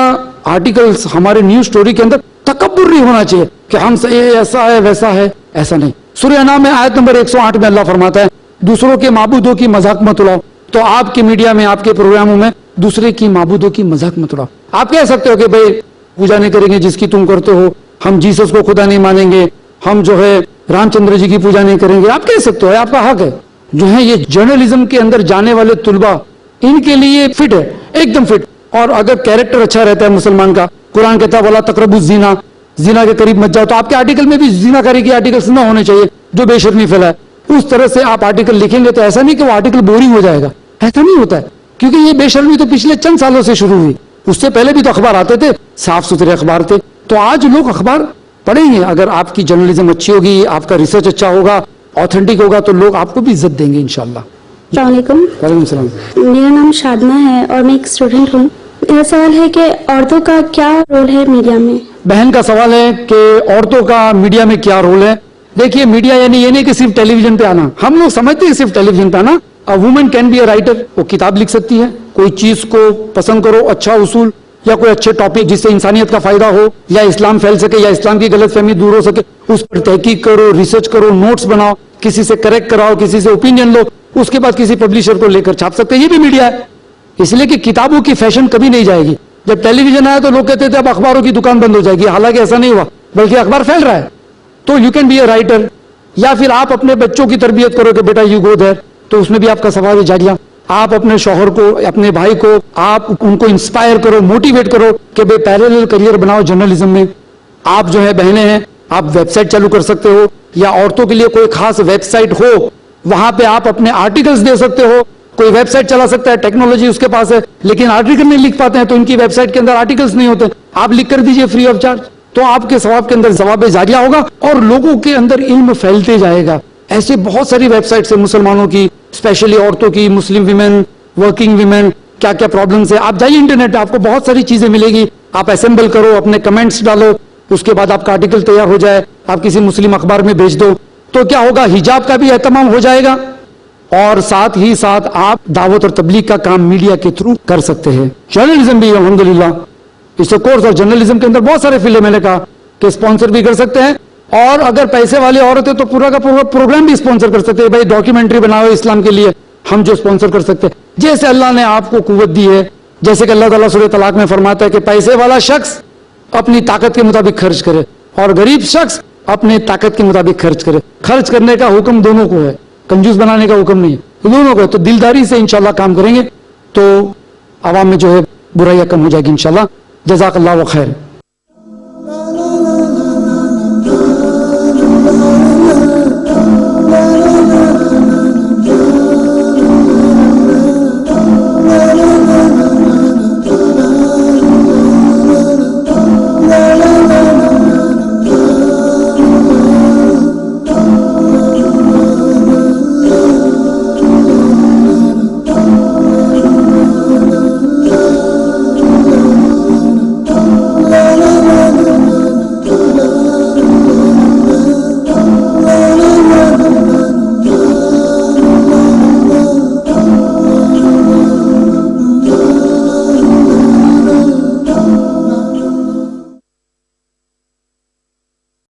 آرٹیکلز, ہمارے نیوز سٹوری کے اندر تکبر نہیں ہونا چاہیے کہ ہم سے ایسا ہے ویسا ہے, ایسا نہیں. سورہ انعام میں آیت نمبر 108 میں اللہ فرماتا ہے دوسروں کے معبودوں کی مذاق مت اڑاؤ. تو آپ کے میڈیا میں, آپ کے پروگراموں میں دوسرے کی معبودوں کی مذاق مت اڑاؤ. آپ کہہ سکتے ہو کہ بھئی پوجا نہیں کریں گے جس کی تم کرتے ہو, ہم جیسس کو خدا نہیں مانیں گے, ہم جو ہے رام چندر جی کی پوجا نہیں کریں گے. آپ کہہ سکتے ہو, آپ کا حق ہے. جو ہے یہ جرنلزم کے اندر جانے والے طلبہ, ان کے لیے فٹ ہے, ایک دم فٹ. اور اگر کیریکٹر اچھا رہتا ہے مسلمان کا, قرآن کہتا ہے وَلَا تَقْرَبُوا الزِّنَا, زنا کے قریب مت جاؤ, تو آپ کے آرٹیکل میں بھی زنا کاری کے آرٹیکلز نہ ہونے چاہیے جو بے شرمی پھیلائے. اس طرح سے آپ آرٹیکل لکھیں گے تو ایسا نہیں کہ وہ آرٹیکل بورنگ ہو جائے گا, ایسا نہیں ہوتا ہے. کیونکہ یہ بے شرمی تو پچھلے چند سالوں سے شروع ہوئی, اس سے پہلے بھی تو اخبار آتے تھے, صاف ستھرے اخبار تھے. تو آج لوگ اخبار پڑھیں گے, اگر آپ کی جرنلزم اچھی ہوگی, آپ کا ریسرچ اچھا ہوگا, آتھینٹک ہوگا, تو لوگ آپ کو بھی عزت دیں گے انشاءاللہ. السلام علیکم. وعلیکم السلام. میرا نام شادنا ہے اور میں ایک اسٹوڈنٹ ہوں. میرا سوال ہے کہ عورتوں کا کیا رول ہے میڈیا میں؟ بہن کا سوال ہے کہ عورتوں کا میڈیا میں کیا رول ہے. دیکھیے میڈیا یعنی یہ نہیں کہ صرف ٹیلی ویژن پہ آنا. ہم لوگ سمجھتے ہیں صرف ٹیلی ویژن پہ آنا. Women can be a writer, وہ کتاب لکھ سکتی ہے. کوئی چیز کو پسند کرو, اچھا اصول یا کوئی اچھے ٹاپک جس سے انسانیت کا فائدہ ہو, یا اسلام پھیل سکے, یا اسلام کی غلط فہمی دور ہو سکے, اس پر تحقیق کرو, ریسرچ کرو, نوٹس بناؤ, کسی سے کریکٹ کراؤ, کسی سے اوپینین لو, اس کے بعد کسی پبلشر کو لے کر چھاپ سکتے ہیں. یہ بھی میڈیا ہے. اس لیے کہ کتابوں کی فیشن کبھی نہیں جائے گی. جب ٹیلی ویژن آیا تو لوگ کہتے تھے اب اخباروں کی دکان بند ہو جائے گی, حالانکہ ایسا نہیں ہوا, بلکہ اخبار پھیل رہا ہے. تو you can be a writer. یا پھر آپ اپنے بچوں کی تربیت کرو کہ بیٹا یو گو دیر, تو اس میں بھی آپ کا ثواب جاریہ. آپ اپنے شوہر کو, اپنے بھائی کو, آپ ان کو انسپائر کرو, موٹیویٹ کرو کہ بھائی پیریلل کریئر بناؤ جرنلزم میں. آپ جو ہے بہنیں ہیں, آپ ویب سائٹ چالو کر سکتے ہو, یا عورتوں کے لیے کوئی خاص ویب سائٹ ہو, وہاں پہ آپ اپنے آرٹیکلز دے سکتے ہو. کوئی ویب سائٹ چلا سکتا ہے, ٹیکنالوجی اس کے پاس ہے, لیکن آرٹیکل نہیں لکھ پاتے ہیں, تو ان کی ویب سائٹ کے اندر آرٹیکلز نہیں ہوتے, آپ لکھ کر دیجئے فری آف چارج. تو آپ کے ثواب کے اندر ثواب جاریہ ہوگا اور لوگوں کے اندر علم پھیلتے جائے گا. ایسے بہت ساری ویب سائٹس ہیں مسلمانوں کی, اسپیشلی عورتوں کی, مسلم ویمن, ورکنگ ویمن, کیا کیا پرابلمس ہیں. آپ جائیے انٹرنیٹ پہ, آپ کو بہت ساری چیزیں ملے گی. آپ اسمبل کرو, اپنے کمنٹس ڈالو, اس کے بعد آپ کا آرٹیکل تیار ہو جائے, آپ کسی مسلم اخبار میں بھیج دو. تو کیا ہوگا, حجاب کا بھی اہتمام ہو جائے گا, اور ساتھ ہی ساتھ آپ دعوت اور تبلیغ کا کام میڈیا کے تھرو کر سکتے ہیں. جرنلزم بھی الحمدللہ, اس کورس اور جرنلزم کے اندر بہت سارے فیلڈ میں نے کہا کہ اسپانسر بھی کر سکتے ہیں, اور اگر پیسے والے عورت ہے تو پورا کا پورا پروگرام بھی اسپانسر کر سکتے ہیں. بھائی ڈاکیومنٹری بناؤ اسلام کے لیے, ہم جو اسپانسر کر سکتے ہیں. جیسے اللہ نے آپ کو قوت دی ہے, جیسے کہ اللہ تعالیٰ سورہ طلاق میں فرماتا ہے کہ پیسے والا شخص اپنی طاقت کے مطابق خرچ کرے, اور غریب شخص اپنے طاقت کے مطابق خرچ کرے. خرچ کرنے کا حکم دونوں کو ہے, کنجوس بنانے کا حکم نہیں ہے, دونوں کو. تو دلداری سے انشاءاللہ کام کریں گے تو عوام میں جو ہے برائیاں کم ہو جائے گی انشاءاللہ. جزاک اللہ خیر.